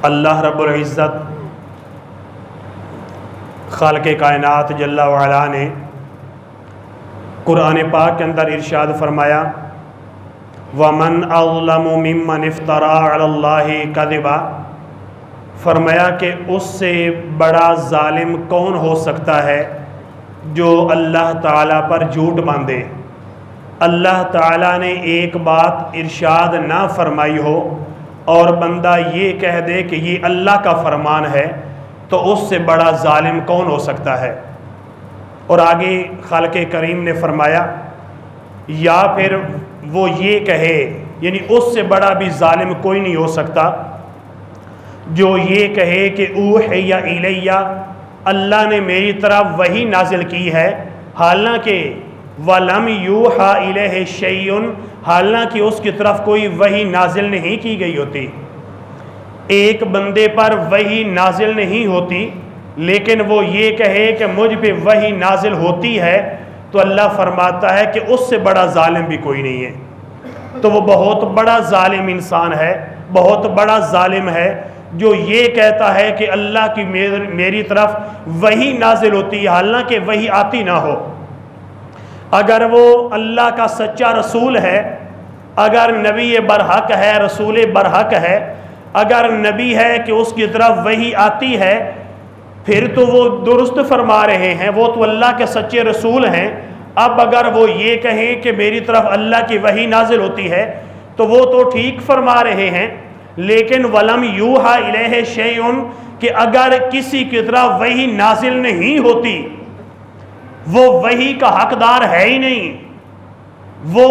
اللہ رب العزت خالق کائنات جل وعلا نے قرآن پاک کے اندر ارشاد فرمایا وَمَنْ أَظْلَمُ مِمَّنِ افْتَرَىٰ عَلَى اللَّهِ كَذِبًا، فرمایا کہ اس سے بڑا ظالم کون ہو سکتا ہے جو اللہ تعالیٰ پر جھوٹ باندھے۔ اللہ تعالیٰ نے ایک بات ارشاد نہ فرمائی ہو اور بندہ یہ کہہ دے کہ یہ اللہ کا فرمان ہے، تو اس سے بڑا ظالم کون ہو سکتا ہے۔ اور آگے خالق کریم نے فرمایا یا پھر وہ یہ کہے، یعنی اس سے بڑا بھی ظالم کوئی نہیں ہو سکتا جو یہ کہے کہ اوحی الیہ، اللہ نے میری طرف وحی نازل کی ہے، حالانکہ وَلَمْ يُوحَى إِلَيْهِ شَيْءٌ، حالانکہ اس کی طرف کوئی وحی نازل نہیں کی گئی ہوتی۔ ایک بندے پر وحی نازل نہیں ہوتی لیکن وہ یہ کہے کہ مجھ پہ وحی نازل ہوتی ہے، تو اللہ فرماتا ہے کہ اس سے بڑا ظالم بھی کوئی نہیں ہے۔ تو وہ بہت بڑا ظالم انسان ہے، بہت بڑا ظالم ہے جو یہ کہتا ہے کہ اللہ کی میری طرف وحی نازل ہوتی ہے حالانکہ وحی آتی نہ ہو۔ اگر وہ اللہ کا سچا رسول ہے، اگر نبی برحق ہے، رسول برحق ہے، اگر نبی ہے کہ اس کی طرف وحی آتی ہے، پھر تو وہ درست فرما رہے ہیں، وہ تو اللہ کے سچے رسول ہیں۔ اب اگر وہ یہ کہیں کہ میری طرف اللہ کی وحی نازل ہوتی ہے تو وہ تو ٹھیک فرما رہے ہیں، لیکن وَلَمْ يُوحَى إِلَيْهِ شَيْءٌ، کہ اگر کسی کی طرف وحی نازل نہیں ہوتی، وہ وحی کا حقدار ہے ہی نہیں، وہ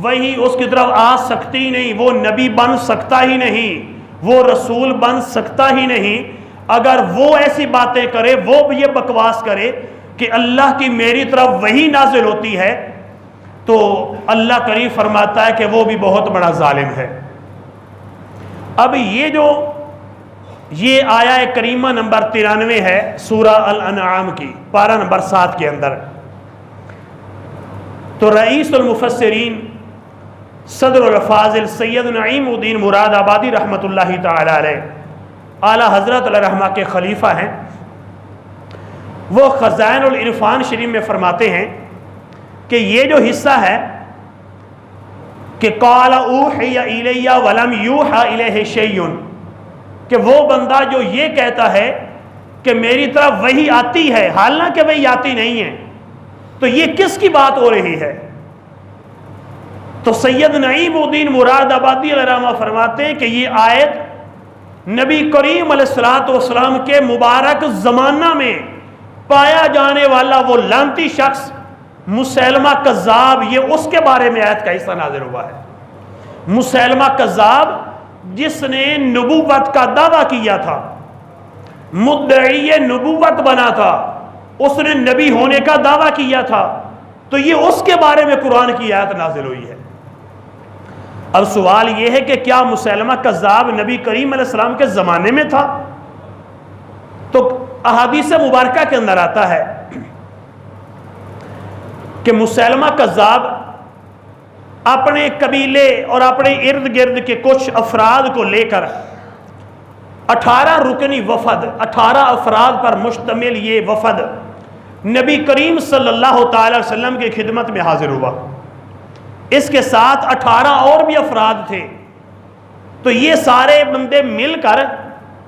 وحی اس کی طرف آ سکتی ہی نہیں، وہ نبی بن سکتا ہی نہیں، وہ رسول بن سکتا ہی نہیں۔ اگر وہ ایسی باتیں کرے، وہ بھی یہ بکواس کرے کہ اللہ کی میری طرف وحی نازل ہوتی ہے، تو اللہ کریم فرماتا ہے کہ وہ بھی بہت بڑا ظالم ہے۔ اب یہ آیہ کریمہ نمبر 93 ہے سورہ الانعام کی، پارہ نمبر 7 کے اندر۔ تو رئیس المفسرین صدر الفاضل سید نعیم الدین مراد آبادی رحمۃ اللہ تعالی علیہ، اعلیٰ حضرت علیہ رحمہ کے خلیفہ ہیں، وہ خزائن العرفان شریف میں فرماتے ہیں کہ یہ جو حصہ ہے کہ قال اوحی الیہ ولم یوحی الیہ شیء، کہ وہ بندہ جو یہ کہتا ہے کہ میری طرف وحی آتی ہے حالانکہ وحی آتی نہیں ہے، تو یہ کس کی بات ہو رہی ہے؟ تو سید نعیم الدین مراد آبادی علیہ رحمہ فرماتے ہیں کہ یہ آیت نبی کریم علیہ الصلوۃ والسلام کے مبارک زمانہ میں پایا جانے والا وہ لعنتی شخص مسیلمہ کذاب، یہ اس کے بارے میں آیت کا حصہ نازل ہوا ہے۔ مسیلمہ کذاب جس نے نبوت کا دعویٰ کیا تھا، مدعی نبوت بنا تھا، اس نے نبی ہونے کا دعویٰ کیا تھا، تو یہ اس کے بارے میں قرآن کی آیت نازل ہوئی ہے۔ اب سوال یہ ہے کہ کیا مسیلمہ کذاب نبی کریم علیہ السلام کے زمانے میں تھا؟ تو احادیث مبارکہ کے اندر آتا ہے کہ مسیلمہ کذاب اپنے قبیلے اور اپنے ارد گرد کے کچھ افراد کو لے کر 18 رکنی وفد، 18 افراد پر مشتمل یہ وفد نبی کریم صلی اللہ تعالی وسلم کی خدمت میں حاضر ہوا۔ اس کے ساتھ 18 اور بھی افراد تھے، تو یہ سارے بندے مل کر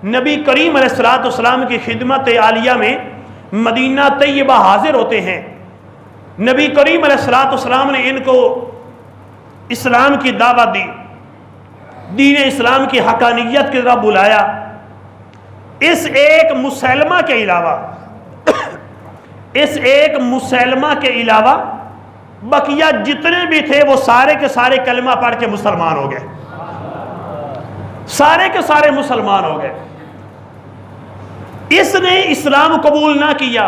نبی کریم علیہ الصلوۃ والسلام کی خدمت عالیہ میں مدینہ طیبہ حاضر ہوتے ہیں۔ نبی کریم علیہ الصلوۃ والسلام نے ان کو اسلام کی دعوت دی، دین اسلام کی حقانیت کی طرف بلایا۔ اس ایک مسیلمہ کے علاوہ بقیہ جتنے بھی تھے وہ سارے کے سارے کلمہ پڑھ کے مسلمان ہو گئے، سارے کے سارے مسلمان ہو گئے۔ اس نے اسلام قبول نہ کیا،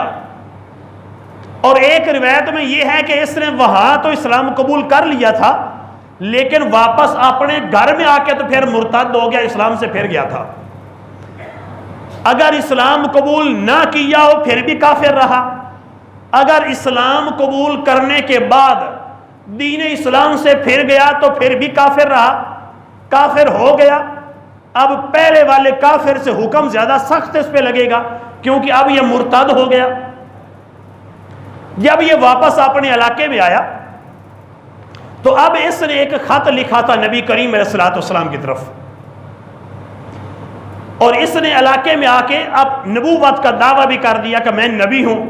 اور ایک روایت میں یہ ہے کہ اس نے وہاں تو اسلام قبول کر لیا تھا لیکن واپس اپنے گھر میں آ کے تو پھر مرتد ہو گیا، اسلام سے پھر گیا تھا۔ اگر اسلام قبول نہ کیا ہو پھر بھی کافر رہا، اگر اسلام قبول کرنے کے بعد دین اسلام سے پھر گیا تو پھر بھی کافر رہا، کافر ہو گیا۔ اب پہلے والے کافر سے حکم زیادہ سخت اس پہ لگے گا، کیونکہ اب یہ مرتد ہو گیا۔ جب یہ واپس اپنے علاقے میں آیا تو اب اس نے ایک خط لکھا تھا نبی کریم علیہ الصلوۃ والسلام کی طرف، اور اس نے علاقے میں آ کے اب نبوت کا دعویٰ بھی کر دیا کہ میں نبی ہوں،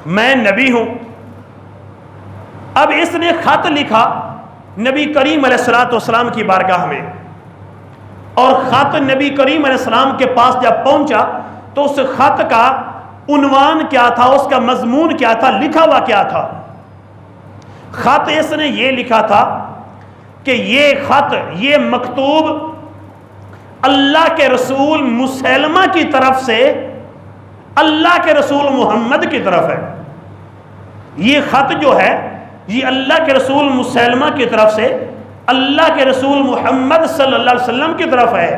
میں نبی ہوں۔ اب اس نے خط لکھا نبی کریم علیہ الصلوۃ والسلام کی بارگاہ میں، اور خط نبی کریم علیہ السلام کے پاس جب پہنچا تو اس خط کا عنوان کیا تھا، اس کا مضمون کیا تھا، لکھا ہوا کیا تھا؟ خط اس نے یہ لکھا تھا کہ یہ خط، یہ مکتوب اللہ کے رسول مسیلمہ کی طرف سے اللہ کے رسول محمد کی طرف ہے۔ یہ خط جو ہے یہ اللہ کے رسول مسیلمہ کی طرف سے اللہ کے رسول محمد صلی اللہ علیہ وسلم کی طرف ہے،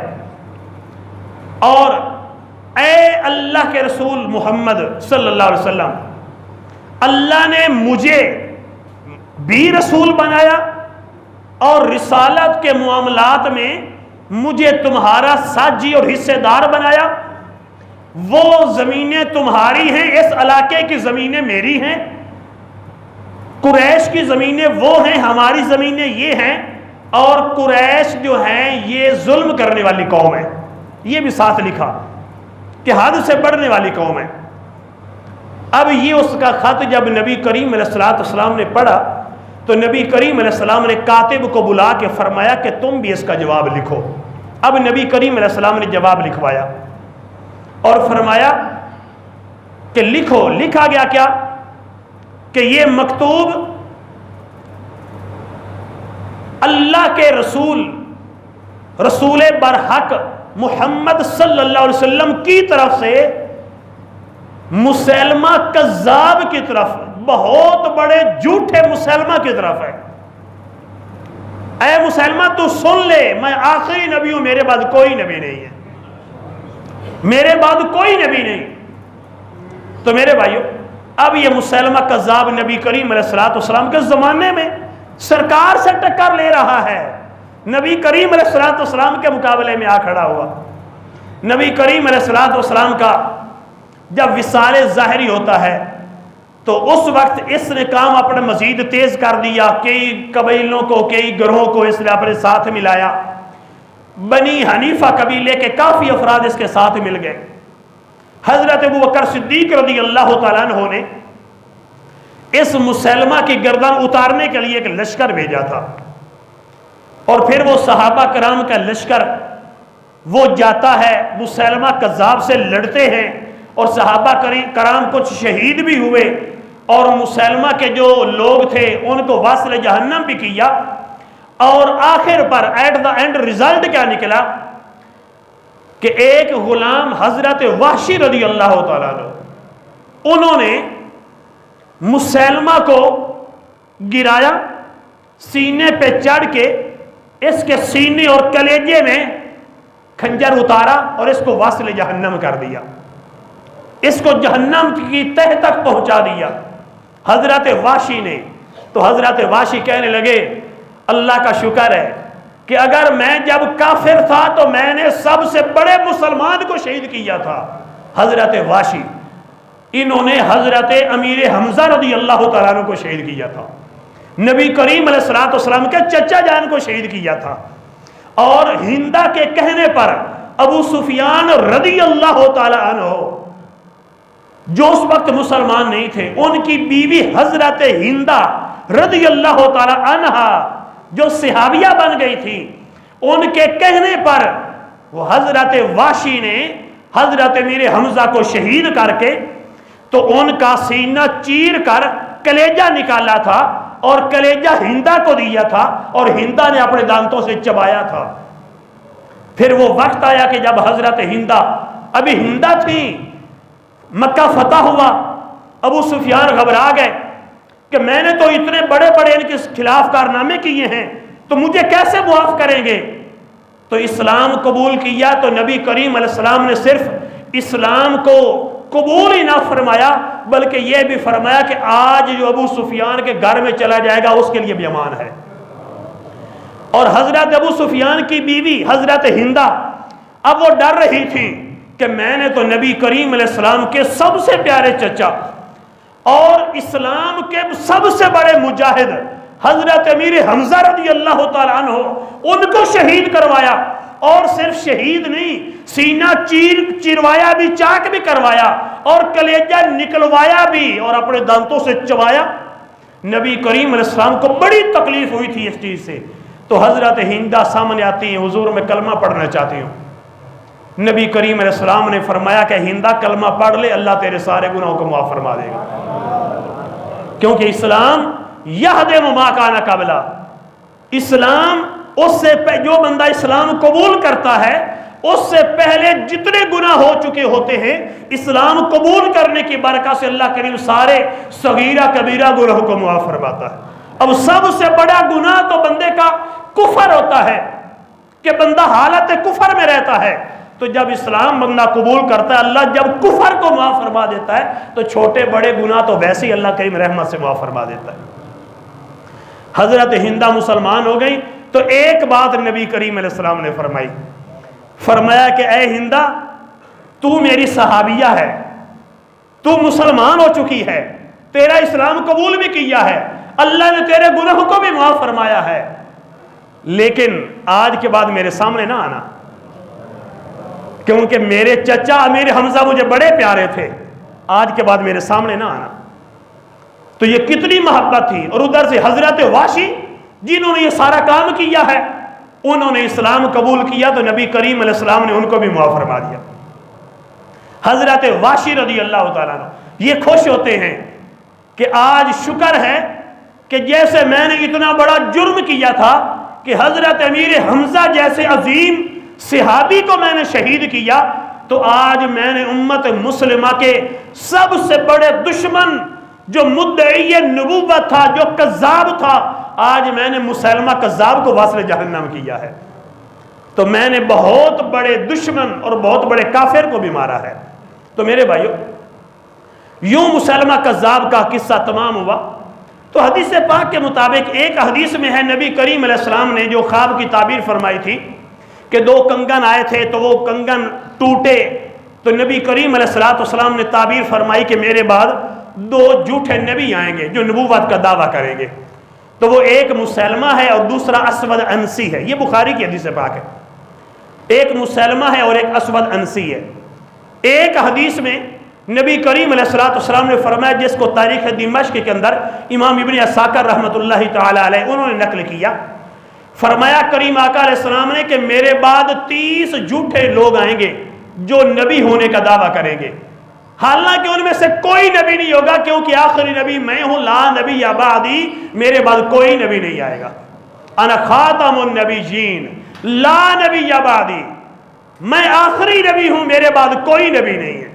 اور اے اللہ کے رسول محمد صلی اللہ علیہ وسلم، اللہ نے مجھے بھی رسول بنایا اور رسالت کے معاملات میں مجھے تمہارا ساجی اور حصے دار بنایا۔ وہ زمینیں تمہاری ہیں، اس علاقے کی زمینیں میری ہیں، قریش کی زمینیں وہ ہیں، ہماری زمینیں یہ ہیں، اور قریش جو ہیں یہ ظلم کرنے والی قوم ہے۔ یہ بھی ساتھ لکھا کہ حد سے بڑھنے والی قوم ہے۔ اب یہ اس کا خط جب نبی کریم علیہ الصلوۃ والسلام نے پڑھا تو نبی کریم علیہ السلام نے کاتب کو بلا کے فرمایا کہ تم بھی اس کا جواب لکھو۔ اب نبی کریم علیہ السلام نے جواب لکھوایا اور فرمایا کہ لکھو۔ لکھا گیا کیا کہ یہ مکتوب اللہ کے رسول، رسول برحق محمد صلی اللہ علیہ وسلم کی طرف سے مسیلمہ کذاب کی طرف، بہت بڑے جھوٹے مسیلمہ کی طرف ہے۔ اے مسیلمہ تو سن لے، میں آخری نبی ہوں، میرے بعد کوئی نبی نہیں ہے، میرے بعد کوئی نبی نہیں۔ تو میرے بھائیو، اب یہ مسیلمہ کذاب نبی کریم علیہ الصلوۃ والسلام کے زمانے میں سرکار سے ٹکر لے رہا ہے، نبی کریم علیہ الصلوۃ والسلام کے مقابلے میں آ کھڑا ہوا۔ نبی کریم علیہ الصلوۃ والسلام کا جب وصال ظاہری ہوتا ہے تو اس وقت اس نے کام اپنا مزید تیز کر دیا، کئی قبیلوں کو، کئی گروہوں کو اس نے اپنے ساتھ ملایا۔ بنی حنیفہ قبیلے کے کافی افراد اس کے ساتھ مل گئے۔ حضرت ابوبکر صدیق رضی اللہ تعالیٰ عنہ نے اس مسیلمہ کی گردن اتارنے کے لیے ایک لشکر بھیجا تھا، اور پھر وہ صحابہ کرام کا لشکر وہ جاتا ہے، مسیلمہ کذاب سے لڑتے ہیں، اور صحابہ کرام کچھ شہید بھی ہوئے، اور مسیلمہ کے جو لوگ تھے ان کو واصل جہنم بھی کیا۔ اور آخر پر ایٹ دا اینڈ ریزلٹ کیا نکلا کہ ایک غلام حضرت وحشی رضی اللہ تعالیٰ عنہ، انہوں نے مسیلمہ کو گرایا، سینے پہ چڑھ کے اس کے سینے اور کلیجے میں کھنجر اتارا اور اس کو واصل جہنم کر دیا، اس کو جہنم کی تہ تک پہنچا دیا حضرت وحشی نے۔ تو حضرت وحشی کہنے لگے اللہ کا شکر ہے کہ اگر میں جب کافر تھا تو میں نے سب سے بڑے مسلمان کو شہید کیا تھا، حضرت وحشی۔ انہوں نے حضرت امیر حمزہ رضی اللہ تعالیٰ عنہ کو شہید کیا تھا، نبی کریم علیہ الصلوۃ والسلام کے چچا جان کو شہید کیا تھا، اور ہندہ کے کہنے پر ابو سفیان رضی اللہ تعالیٰ عنہ جو اس وقت مسلمان نہیں تھے، ان کی بیوی حضرت ہندہ رضی اللہ تعالیٰ عنہ جو صحابیہ بن گئی تھی، ان کے کہنے پر وہ حضرت وحشی نے حضرت امیر حمزہ کو شہید کر کے تو ان کا سینہ چیر کر کلیجہ نکالا تھا اور کلیجہ ہندہ کو دیا تھا، اور ہندہ نے اپنے دانتوں سے چبایا تھا۔ پھر وہ وقت آیا کہ جب حضرت ہندہ ابھی ہندہ تھی، مکہ فتح ہوا، ابو سفیان گھبرا گئے کہ میں نے تو اتنے بڑے بڑے ان کے خلاف کارنامے کیے ہیں تو مجھے کیسے معاف کریں گے؟ تو اسلام قبول کیا تو نبی کریم علیہ السلام نے صرف اسلام کو قبول ہی نہ فرمایا بلکہ یہ بھی فرمایا کہ آج جو ابو سفیان کے گھر میں چلا جائے گا اس کے لیے بھی امان ہے۔ اور حضرت ابو سفیان کی بیوی حضرت ہندہ اب وہ ڈر رہی تھی کہ میں نے تو نبی کریم علیہ السلام کے سب سے پیارے چچا اور اسلام کے سب سے بڑے مجاہد حضرت امیر حمزہ رضی اللہ تعالیٰ عنہ ان کو شہید کروایا، اور صرف شہید نہیں، سینہ چروایا بھی، چاک بھی کروایا اور کلیجہ نکلوایا بھی اور اپنے دانتوں سے چبایا۔ نبی کریم علیہ السلام کو بڑی تکلیف ہوئی تھی اس چیز سے، تو حضرت ہندہ سامنے آتی ہیں، حضور میں کلمہ پڑھنا چاہتی ہوں۔ نبی کریم علیہ السلام نے فرمایا کہ ہندہ کلمہ پڑھ لے، اللہ تیرے سارے گناہوں کو معاف فرما دے گا، کیونکہ اسلام یہدم ما کان قبلہ، اسلام اس سے جو بندہ اسلام قبول کرتا ہے اس سے پہلے جتنے گناہ ہو چکے ہوتے ہیں، اسلام قبول کرنے کی برکت سے اللہ کریم سارے صغیرہ کبیرہ گناہوں کو معاف فرماتا ہے۔ اب سب سے بڑا گناہ تو بندے کا کفر ہوتا ہے کہ بندہ حالت کفر میں رہتا ہے، تو جب اسلام بندہ قبول کرتا ہے، اللہ جب کفر کو معاف فرما دیتا ہے تو چھوٹے بڑے گناہ تو ویسے ہی اللہ کریم رحمت سے معاف فرما دیتا ہے۔ حضرت ہندہ مسلمان ہو گئی تو ایک بات نبی کریم علیہ السلام نے فرمایا کہ اے ہندہ، تو میری صحابیہ ہے، تو مسلمان ہو چکی ہے، تیرا اسلام قبول بھی کیا ہے، اللہ نے تیرے گناہوں کو بھی معاف فرمایا ہے، لیکن آج کے بعد میرے سامنے نہ آنا، کیونکہ میرے چچا امیر حمزہ مجھے بڑے پیارے تھے، آج کے بعد میرے سامنے نہ آنا۔ تو یہ کتنی محبت تھی۔ اور ادھر سے حضرت واشی جنہوں نے یہ سارا کام کیا ہے، انہوں نے اسلام قبول کیا تو نبی کریم علیہ السلام نے ان کو بھی معاف فرما دیا۔ حضرت واشی رضی اللہ تعالیٰ عنہ یہ خوش ہوتے ہیں کہ آج شکر ہے کہ جیسے میں نے اتنا بڑا جرم کیا تھا کہ حضرت امیر حمزہ جیسے عظیم صحابی کو میں نے شہید کیا، تو آج میں نے امت مسلمہ کے سب سے بڑے دشمن جو مدعی نبوت تھا، جو کذاب تھا، آج میں نے مسلمہ کذاب کو واصل جہنم کیا ہے۔ تو میں نے بہت بڑے دشمن اور بہت بڑے کافر کو بھی مارا ہے۔ تو میرے بھائیو، یوں مسلمہ کذاب کا قصہ تمام ہوا۔ تو حدیث پاک کے مطابق ایک حدیث میں ہے، نبی کریم علیہ السلام نے جو خواب کی تعبیر فرمائی تھی کہ دو کنگن آئے تھے تو وہ کنگن ٹوٹے، تو نبی کریم علیہ السلام نے تعبیر فرمائی کہ میرے بعد دو جھوٹے نبی آئیں گے جو نبوت کا دعویٰ کریں گے، تو وہ ایک مسلمہ ہے اور دوسرا اسود انسی ہے۔ یہ بخاری کی حدیث پاک ہے، ایک مسلمہ ہے اور ایک اسود انسی ہے۔ ایک حدیث میں نبی کریم علیہ السلام نے فرمایا، جس کو تاریخ دمشق کے اندر امام ابن عساکر رحمۃ اللہ تعالی علیہ انہوں نے نقل کیا، فرمایا کریم آقا علیہ السلام نے کہ میرے بعد 30 جھوٹے لوگ آئیں گے جو نبی ہونے کا دعویٰ کریں گے، حالانکہ ان میں سے کوئی نبی نہیں ہوگا، کیونکہ آخری نبی میں ہوں، لا نبی بعدی، میرے بعد کوئی نبی نہیں آئے گا، انا خاتم النبیین لا نبی بعدی، میں آخری نبی ہوں، میرے بعد کوئی نبی نہیں ہے۔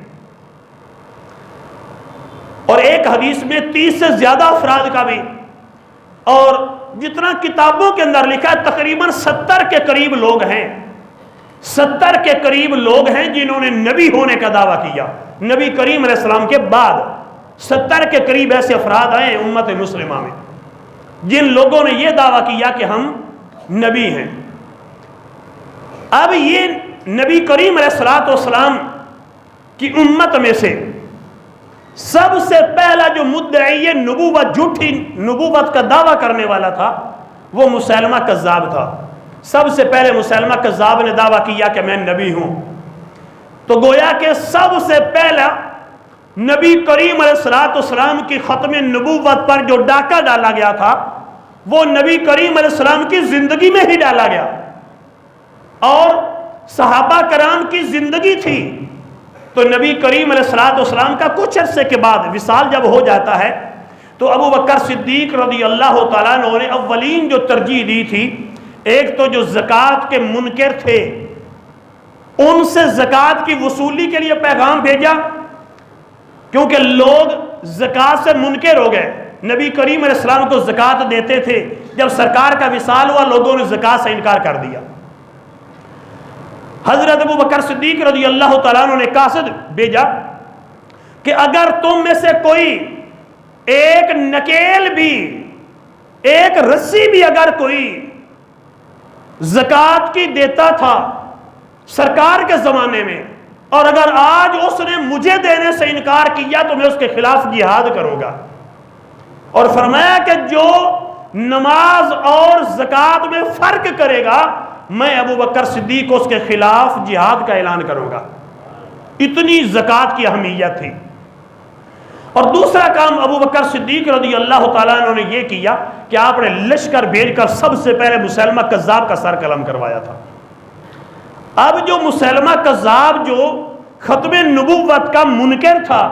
اور ایک حدیث میں 30 سے زیادہ افراد کا بھی، اور جتنا کتابوں کے اندر لکھا ہے تقریباً 70 کے قریب لوگ ہیں، 70 کے قریب لوگ ہیں جنہوں نے نبی ہونے کا دعویٰ کیا۔ نبی کریم علیہ السلام کے بعد 70 کے قریب ایسے افراد آئے امت مسلمہ میں جن لوگوں نے یہ دعویٰ کیا کہ ہم نبی ہیں۔ اب یہ نبی کریم علیہ السلام کی امت میں سے سب سے پہلا جو مدعی نبوت، جھوٹی نبوت کا دعویٰ کرنے والا تھا، وہ مسلمہ کذاب تھا۔ سب سے پہلے مسلمہ کذاب نے دعویٰ کیا کہ میں نبی ہوں۔ تو گویا کہ سب سے پہلا نبی کریم علیہ السلام کی ختم نبوت پر جو ڈاکہ ڈالا گیا تھا، وہ نبی کریم علیہ السلام کی زندگی میں ہی ڈالا گیا، اور صحابہ کرام کی زندگی تھی۔ تو نبی کریم علیہ السلام کا کچھ عرصے کے بعد وصال جب ہو جاتا ہے تو ابو بکر صدیق رضی اللہ تعالیٰ عنہ نے اولین جو ترجیح دی تھی، ایک تو جو زکوٰۃ کے منکر تھے ان سے زکوٰۃ کی وصولی کے لیے پیغام بھیجا، کیونکہ لوگ زکوٰۃ سے منکر ہو گئے۔ نبی کریم علیہ السلام کو زکوٰۃ دیتے تھے، جب سرکار کا وصال ہوا لوگوں نے زکوٰۃ سے انکار کر دیا۔ حضرت ابو بکر صدیق رضی اللہ تعالیٰ عنہ نے قاصد بھیجا کہ اگر تم میں سے کوئی ایک نکیل بھی، ایک رسی بھی اگر کوئی زکوٰۃ کی دیتا تھا سرکار کے زمانے میں، اور اگر آج اس نے مجھے دینے سے انکار کیا تو میں اس کے خلاف جہاد کروں گا۔ اور فرمایا کہ جو نماز اور زکوٰۃ میں فرق کرے گا میں ابو بکر صدیق کو اس کے خلاف جہاد کا اعلان کروں گا۔ اتنی زکوٰۃ کی اہمیت تھی۔ اور دوسرا کام ابو بکر صدیق رضی اللہ تعالیٰ عنہ نے یہ کیا کہ آپ نے لشکر بھیج کر سب سے پہلے مسلمہ کذاب کا سر قلم کروایا تھا۔ اب جو مسلمہ کذاب جو ختم نبوت کا منکر تھا،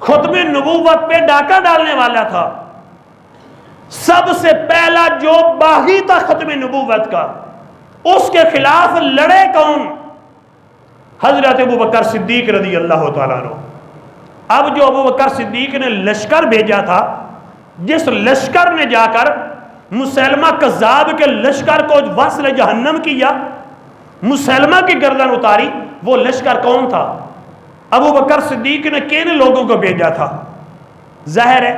ختم نبوت پہ ڈاکہ ڈالنے والا تھا، سب سے پہلا جو باغی تھا ختم نبوت کا، اس کے خلاف لڑے کون؟ حضرت ابو بکر صدیق رضی اللہ تعالیٰ عنہ۔ اب جو ابو بکر صدیق نے لشکر بھیجا تھا، جس لشکر نے جا کر مسلمہ کذاب کے لشکر کو وصل جہنم کیا، مسلمہ کی گردن اتاری، وہ لشکر کون تھا؟ ابو بکر صدیق نے کن لوگوں کو بھیجا تھا؟ ظاہر ہے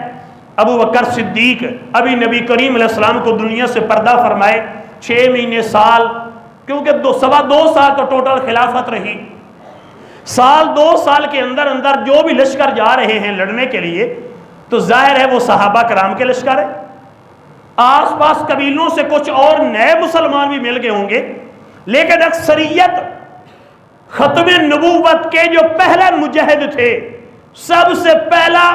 ابو بکر صدیق ابھی نبی کریم علیہ السلام کو دنیا سے پردہ فرمائے 6 مہینے سال، کیونکہ 2.25 سال تو ٹوٹل خلافت رہی، سال 2 سال کے اندر اندر جو بھی لشکر جا رہے ہیں لڑنے کے لیے تو ظاہر ہے وہ صحابہ کرام کے لشکر ہے۔ آس پاس قبیلوں سے کچھ اور نئے مسلمان بھی مل گئے ہوں گے، لیکن اکثریت ختم نبوت کے جو پہلے مجاہد تھے، سب سے پہلا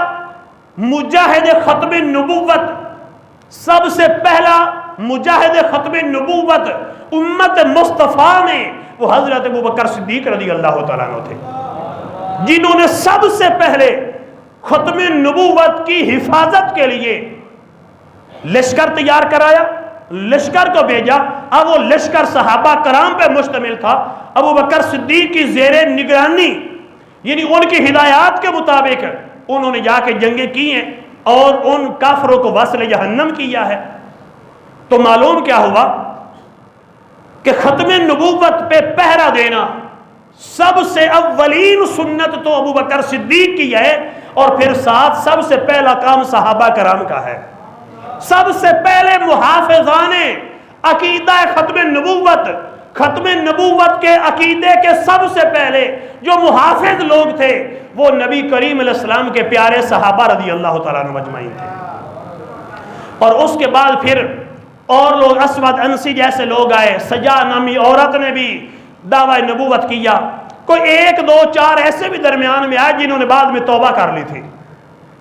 مجاہد ختم نبوت، سب سے پہلا مجاہد ختم نبوت امت مصطفیٰ میں وہ حضرت ابو بکر صدیق رضی اللہ تعالیٰ عنہ تھے، جنہوں نے سب سے پہلے ختم نبوت کی حفاظت کے لیے لشکر تیار کرایا، لشکر کو بھیجا۔ اب وہ لشکر صحابہ کرام پہ مشتمل تھا، ابو بکر صدیق کی زیر نگرانی، یعنی ان کی ہدایات کے مطابق انہوں نے جا کے جنگیں کی ہیں اور ان کافروں کو وصل جہنم کیا ہے۔ تو معلوم کیا ہوا کہ ختم نبوت پہ پہرا دینا سب سے اولین سنت تو ابو بکر صدیق کی ہے، اور پھر ساتھ سب سے پہلا کام صحابہ کرام کا ہے۔ سب سے پہلے محافظان عقیدہ ختم نبوت، ختم نبوت کے عقیدے کے سب سے پہلے جو محافظ لوگ تھے وہ نبی کریم علیہ السلام کے پیارے صحابہ رضی اللہ تعالیٰ عنہ مجمعین تھے۔ اور اس کے بعد پھر اور لوگ، اسود انسی جیسے لوگ آئے، سجا نامی عورت نے بھی دعوی نبوت کیا، کوئی 1 2 4 ایسے بھی درمیان میں آئے جنہوں نے بعد میں توبہ کر لی تھی۔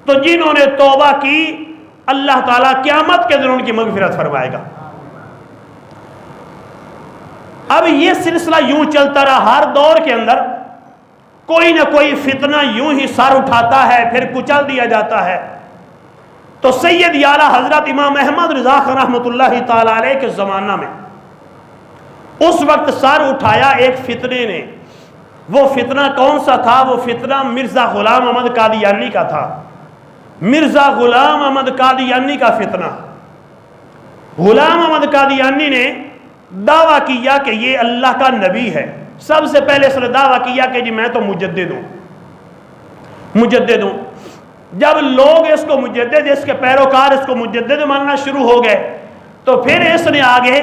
تو جنہوں نے توبہ کی اللہ تعالیٰ قیامت کے دن ان کی مغفرت فرمائے گا۔ اب یہ سلسلہ یوں چلتا رہا، ہر دور کے اندر کوئی نہ کوئی فتنہ یوں ہی سر اٹھاتا ہے، پھر کچل دیا جاتا ہے۔ تو سید اعلیٰ حضرت امام احمد رضا خان رحمۃ اللہ تعالی علیہ کے زمانہ میں اس وقت سر اٹھایا ایک فتنے نے۔ وہ فتنہ کون سا تھا؟ وہ فتنہ مرزا غلام احمد قادیانی کا تھا، مرزا غلام احمد قادیانی کا فتنہ۔ غلام احمد قادیانی نے دعویٰ کیا کہ یہ اللہ کا نبی ہے۔ سب سے پہلے اس نے دعویٰ کیا کہ جی میں تو مجدد ہوں، مجدد ہوں۔ جب لوگ اس کو مجدد، اس کے پیروکار اس کو مجدد ماننا شروع ہو گئے تو پھر اس نے آگے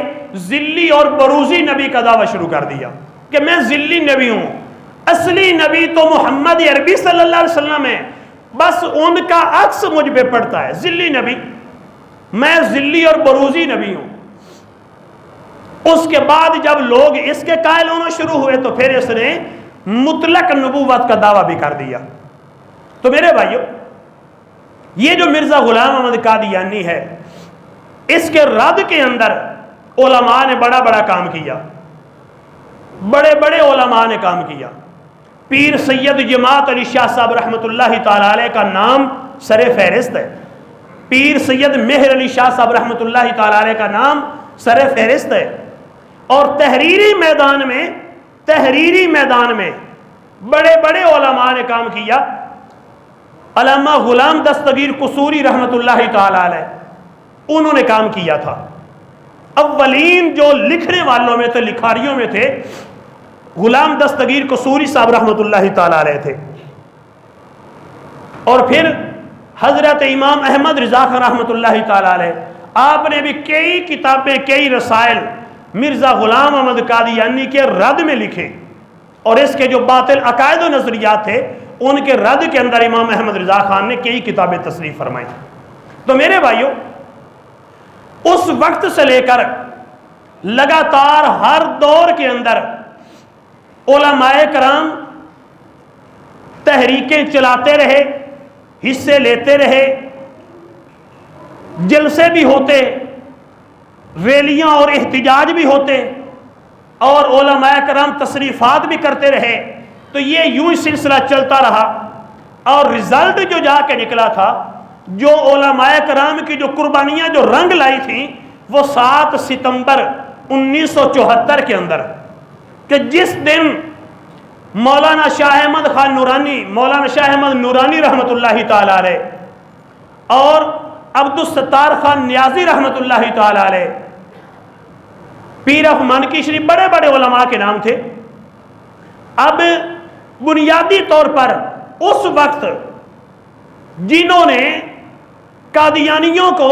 ذلی اور بروزی نبی کا دعویٰ شروع کر دیا کہ میں ذلی نبی ہوں، اصلی نبی تو محمد عربی صلی اللہ علیہ وسلم ہے، بس ان کا عکس مجھ پہ پڑتا ہے، ذلی نبی، میں ذلی اور بروزی نبی ہوں۔ اس کے بعد جب لوگ اس کے قائل ہونا شروع ہوئے تو پھر اس نے مطلق نبوت کا دعویٰ بھی کر دیا۔ تو میرے بھائیو، یہ جو مرزا غلام احمد قادیانی ہے، اس کے رد کے اندر علماء نے بڑا بڑا کام کیا، بڑے بڑے علماء نے کام کیا۔ پیر سید جماعت علی شاہ صاحب رحمۃ اللہ تعالی علیہ کا نام سر فہرست ہے، پیر سید مہر علی شاہ صاحب رحمۃ اللہ تعالی علیہ کا نام سر فہرست ہے۔ اور تحریری میدان میں بڑے بڑے علماء نے کام کیا۔ علامہ غلام دستگیر قصوری رحمۃ اللہ تعالی علیہ، انہوں نے کام کیا تھا۔ اولین جو لکھنے والوں میں تھے، لکھاریوں میں تھے، غلام دستگیر قصوری صاحب رحمۃ اللہ تعالی علیہ تھے۔ اور پھر حضرت امام احمد رضا خان رحمۃ اللہ تعالی علیہ، آپ نے بھی کئی کتابیں، کئی رسائل مرزا غلام احمد قادیانی کے رد میں لکھے، اور اس کے جو باطل عقائد و نظریات تھے ان کے رد کے اندر امام احمد رضا خان نے کئی کتابیں تصنیف فرمائی. تو میرے بھائیوں، اس وقت سے لے کر لگاتار ہر دور کے اندر علماء کرام تحریکیں چلاتے رہے، حصے لیتے رہے، جلسے بھی ہوتے، ریلیاں اور احتجاج بھی ہوتے، اور علماء کرام تصریفات بھی کرتے رہے. تو یہ یوں ہی سلسلہ چلتا رہا، اور رزلٹ جو جا کے نکلا تھا، جو علماء کرام کی جو قربانیاں جو رنگ لائی تھیں، وہ 7 ستمبر 1974 کے اندر، کہ جس دن مولانا شاہ احمد خان نورانی، مولانا شاہ احمد نورانی رحمۃ اللہ تعالی علیہ، اور عبدالستار خان نیازی رحمۃ اللہ تعالی علیہ، پیر مانکی شریف، بڑے بڑے علماء کے نام تھے. اب بنیادی طور پر اس وقت جنہوں نے قادیانیوں کو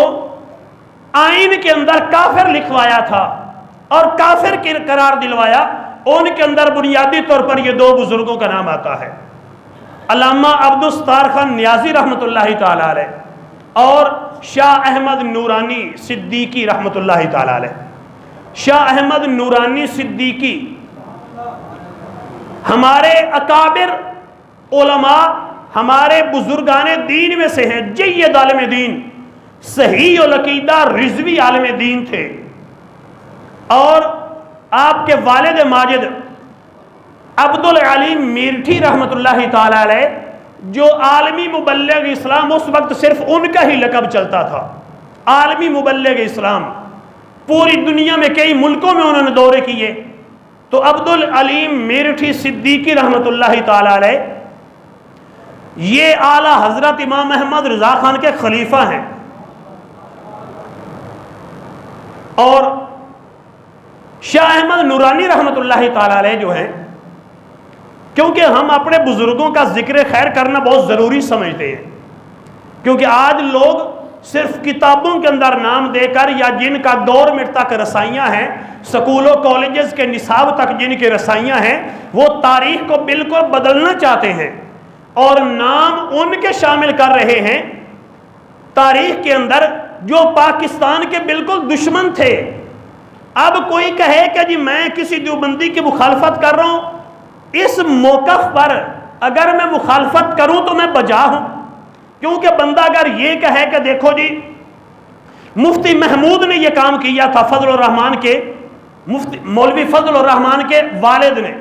آئین کے اندر کافر لکھوایا تھا اور کافر قرار دلوایا، ان کے اندر بنیادی طور پر یہ 2 بزرگوں کا نام آتا ہے، علامہ عبدالستار خان نیازی رحمۃ اللہ تعالی علیہ اور شاہ احمد نورانی صدیقی رحمۃ اللہ تعالی علیہ. شاہ احمد نورانی صدیقی ہمارے اکابر علماء، ہمارے بزرگان دین میں سے ہیں، جید عالم دین، صحیح العقیدہ رضوی عالم دین تھے. اور آپ کے والد ماجد عبدالعلیم میرٹھی رحمۃ اللہ تعالی علیہ، جو عالمی مبلغ اسلام، اس وقت صرف ان کا ہی لقب چلتا تھا، عالمی مبلغ اسلام. پوری دنیا میں کئی ملکوں میں انہوں نے دورے کیے. تو عبدالعلیم میرٹھی صدیقی رحمۃ اللہ تعالی علیہ یہ اعلیٰ حضرت امام احمد رضا خان کے خلیفہ ہیں. اور شاہ احمد نورانی رحمۃ اللہ تعالی علیہ جو ہیں، کیونکہ ہم اپنے بزرگوں کا ذکر خیر کرنا بہت ضروری سمجھتے ہیں، کیونکہ آج لوگ صرف کتابوں کے اندر نام دے کر، یا جن کا گورنمنٹ تک رسائیاں ہیں، سکولوں کالجز کے نصاب تک جن کے رسائیاں ہیں، وہ تاریخ کو بالکل بدلنا چاہتے ہیں اور نام ان کے شامل کر رہے ہیں تاریخ کے اندر جو پاکستان کے بالکل دشمن تھے. اب کوئی کہے کہ جی میں کسی دیوبندی کی مخالفت کر رہا ہوں، اس موقف پر اگر میں مخالفت کروں تو میں بجا ہوں. کیونکہ بندہ اگر یہ کہے کہ دیکھو جی مفتی محمود نے یہ کام کیا تھا، فضل الرحمان کے مفتی مولوی فضل الرحمان کے والد نے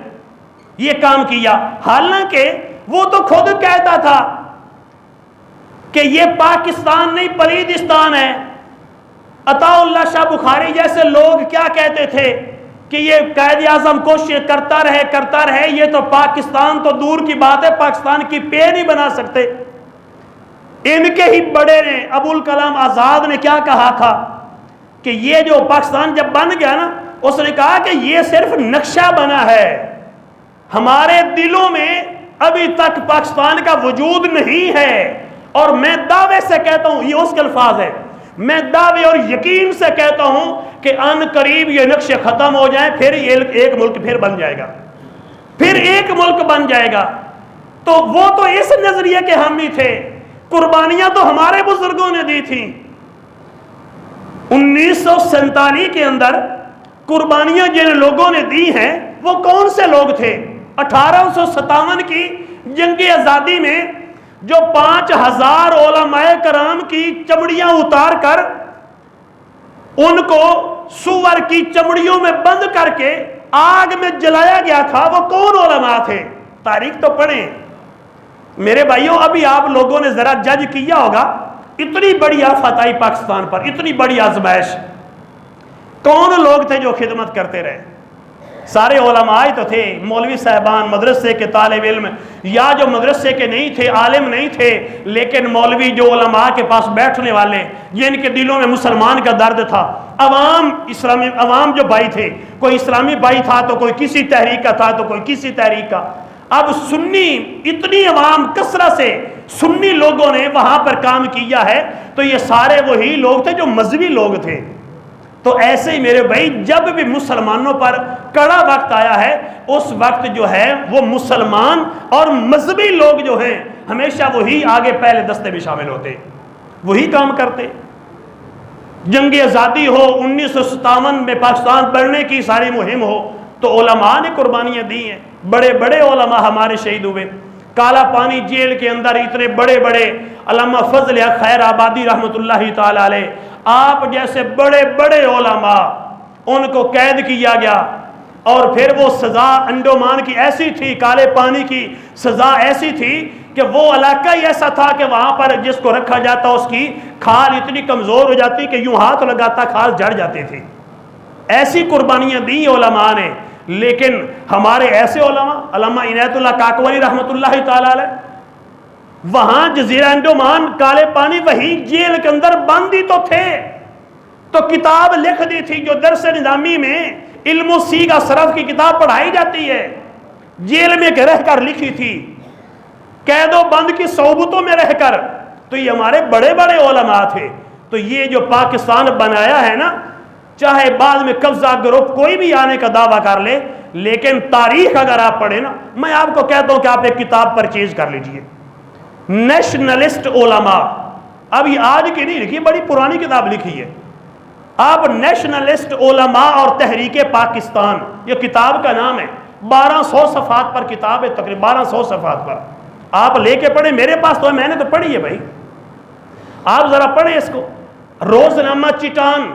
یہ کام کیا، حالانکہ وہ تو خود کہتا تھا کہ یہ پاکستان نہیں پلیدستان ہے. عطا اللہ شاہ بخاری جیسے لوگ کیا کہتے تھے کہ یہ قائد اعظم کوشش کرتا رہے، یہ تو پاکستان تو دور کی بات ہے، پاکستان کی پے نہیں بنا سکتے. ان کے ہی بڑے نے ابوالکلام آزاد نے کیا کہا تھا کہ یہ جو پاکستان جب بن گیا نا، اس نے کہا کہ یہ صرف نقشہ بنا ہے، ہمارے دلوں میں ابھی تک پاکستان کا وجود نہیں ہے. اور میں دعوے سے کہتا ہوں، یہ اس کے الفاظ ہے، میں دعوے اور یقین سے کہتا ہوں کہ ان قریب یہ نقشے ختم ہو جائیں، پھر ایک ملک پھر بن جائے گا، پھر ایک ملک بن جائے گا. تو وہ تو اس نظریے کے حامی تھے. قربانیاں تو ہمارے بزرگوں نے دی تھیں. 1947 کے اندر قربانیاں جن لوگوں نے دی ہیں وہ کون سے لوگ تھے؟ 1857 کی جنگ آزادی میں جو 5000 علماء کرام کی چمڑیاں اتار کر ان کو سور کی چمڑیوں میں بند کر کے آگ میں جلایا گیا تھا، وہ کون علماء تھے؟ تاریخ تو پڑھیں میرے بھائیوں. ابھی آپ لوگوں نے ذرا جج کیا ہوگا، اتنی بڑی آفت آئی پاکستان پر، اتنی بڑی آزمائش، کون لوگ تھے جو خدمت کرتے رہے؟ سارے علماء تو تھے، مولوی صاحبان، مدرسے کے طالب علم، یا جو مدرسے کے نہیں تھے، عالم نہیں تھے، لیکن مولوی جو علماء کے پاس بیٹھنے والے، جن کے دلوں میں مسلمان کا درد تھا. عوام جو بھائی تھے، کوئی اسلامی بھائی تھا تو کوئی کسی تحریک کا تھا تو کوئی کسی تحریک کا. اب سنی اتنی عوام کثرت سے سنی لوگوں نے وہاں پر کام کیا ہے، تو یہ سارے وہی لوگ تھے جو مذہبی لوگ تھے. تو ایسے ہی میرے بھائی جب بھی مسلمانوں پر کڑا وقت آیا ہے اس وقت جو ہے وہ مسلمان اور مذہبی لوگ جو ہیں ہمیشہ وہی آگے پہلے دستے میں شامل ہوتے، وہی کام کرتے۔ جنگ آزادی ہو، 1957 میں پاکستان بڑھنے کی ساری مہم ہو تو علماء نے قربانیاں دی ہیں، بڑے بڑے علماء ہمارے شہید ہوئے۔ کالا پانی جیل کے اندر اتنے بڑے بڑے علامہ فضل خیر آبادی رحمۃ اللہ تعالی علیہ، آپ جیسے بڑے بڑے علماء، ان کو قید کیا گیا، اور پھر وہ سزا انڈومان کی ایسی تھی، کالے پانی کی سزا ایسی تھی کہ وہ علاقہ ہی ایسا تھا کہ وہاں پر جس کو رکھا جاتا اس کی کھال اتنی کمزور ہو جاتی کہ یوں ہاتھ لگاتا کھال جڑ جاتی تھی۔ ایسی قربانیاں دی علماء نے، لیکن ہمارے ایسے علماء، علامہ عنایت اللہ کاکوری رحمۃ اللہ تعالی علیہ، وہاں جزیرہ انڈومان کالے پانی وہی جیل کے اندر بند ہی تو تھے، تو کتاب لکھ دی تھی جو درس نظامی میں علم و سیغہ صرف کی کتاب پڑھائی جاتی ہے، جیل میں رہ کر لکھی تھی، قید و بند کی صحبتوں میں رہ کر۔ تو یہ ہمارے بڑے بڑے علماء تھے۔ تو یہ جو پاکستان بنایا ہے نا، چاہے بعد میں قبضہ گروپ کوئی بھی آنے کا دعویٰ کر لے، لیکن تاریخ اگر آپ پڑھیں نا، میں آپ کو کہتا ہوں کہ آپ ایک کتاب پرچیز کر لیجئے، نیشنلسٹ علماء، اب یہ آج کی نہیں لکھی، بڑی پرانی کتاب لکھی ہے، آپ نیشنلسٹ علماء اور تحریک پاکستان، یہ کتاب کا نام ہے، 1200 صفحات پر کتاب ہے، تقریباً 1200 صفحات پر، آپ لے کے پڑھیں، میرے پاس تو ہے، میں نے تو پڑھی ہے بھائی، آپ ذرا پڑھیں اس کو۔ روزنامہ چٹان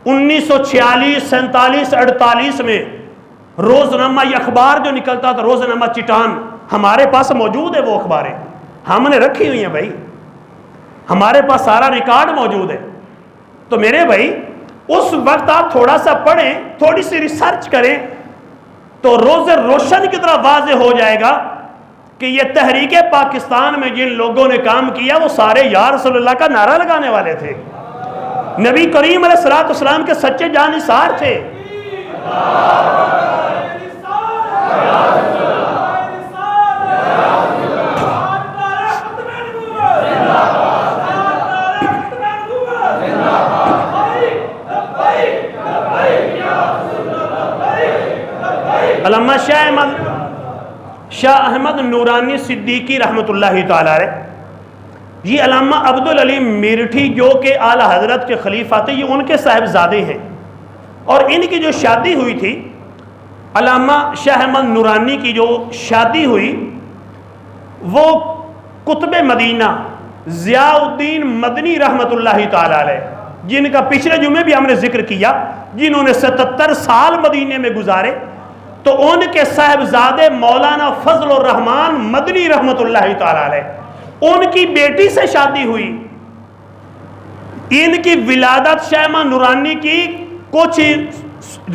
1946 47 48 میں روزنامہ، یہ اخبار جو نکلتا تھا روزنامہ چٹان، ہمارے پاس موجود ہے وہ اخباریں، ہم نے رکھی ہوئی ہیں بھائی، ہمارے پاس سارا ریکارڈ موجود ہے۔ تو میرے بھائی اس وقت آپ تھوڑا سا پڑھیں، تھوڑی سی ریسرچ کریں تو روز روشن کی طرح واضح ہو جائے گا کہ یہ تحریک پاکستان میں جن لوگوں نے کام کیا وہ سارے یا رسول اللہ کا نعرہ لگانے والے تھے، نبی کریم علیہ الصلوۃ والسلام کے سچے جانثار تھے۔ علامہ شاہ احمد نورانی صدیقی رحمۃ اللہ تعالی علیہ، یہ علامہ عبدالعلیم میرٹھی جو کہ اعلیٰ حضرت کے خلیفہ تھے، یہ ان کے صاحبزادے ہیں، اور ان کی جو شادی ہوئی تھی، علامہ شاہ احمد نورانی کی جو شادی ہوئی وہ قطب مدینہ ضیاء الدین مدنی رحمۃ اللہ تعالی علیہ، جن کا پچھلے جمعے بھی ہم نے ذکر کیا، جنہوں نے 77 سال مدینے میں گزارے، تو ان کے صاحبزادے مولانا فضل الرحمان مدنی رحمۃ اللہ تعالی علیہ، ان کی بیٹی سے شادی ہوئی۔ ان کی ولادت شاہ احمد نورانی کی کچھ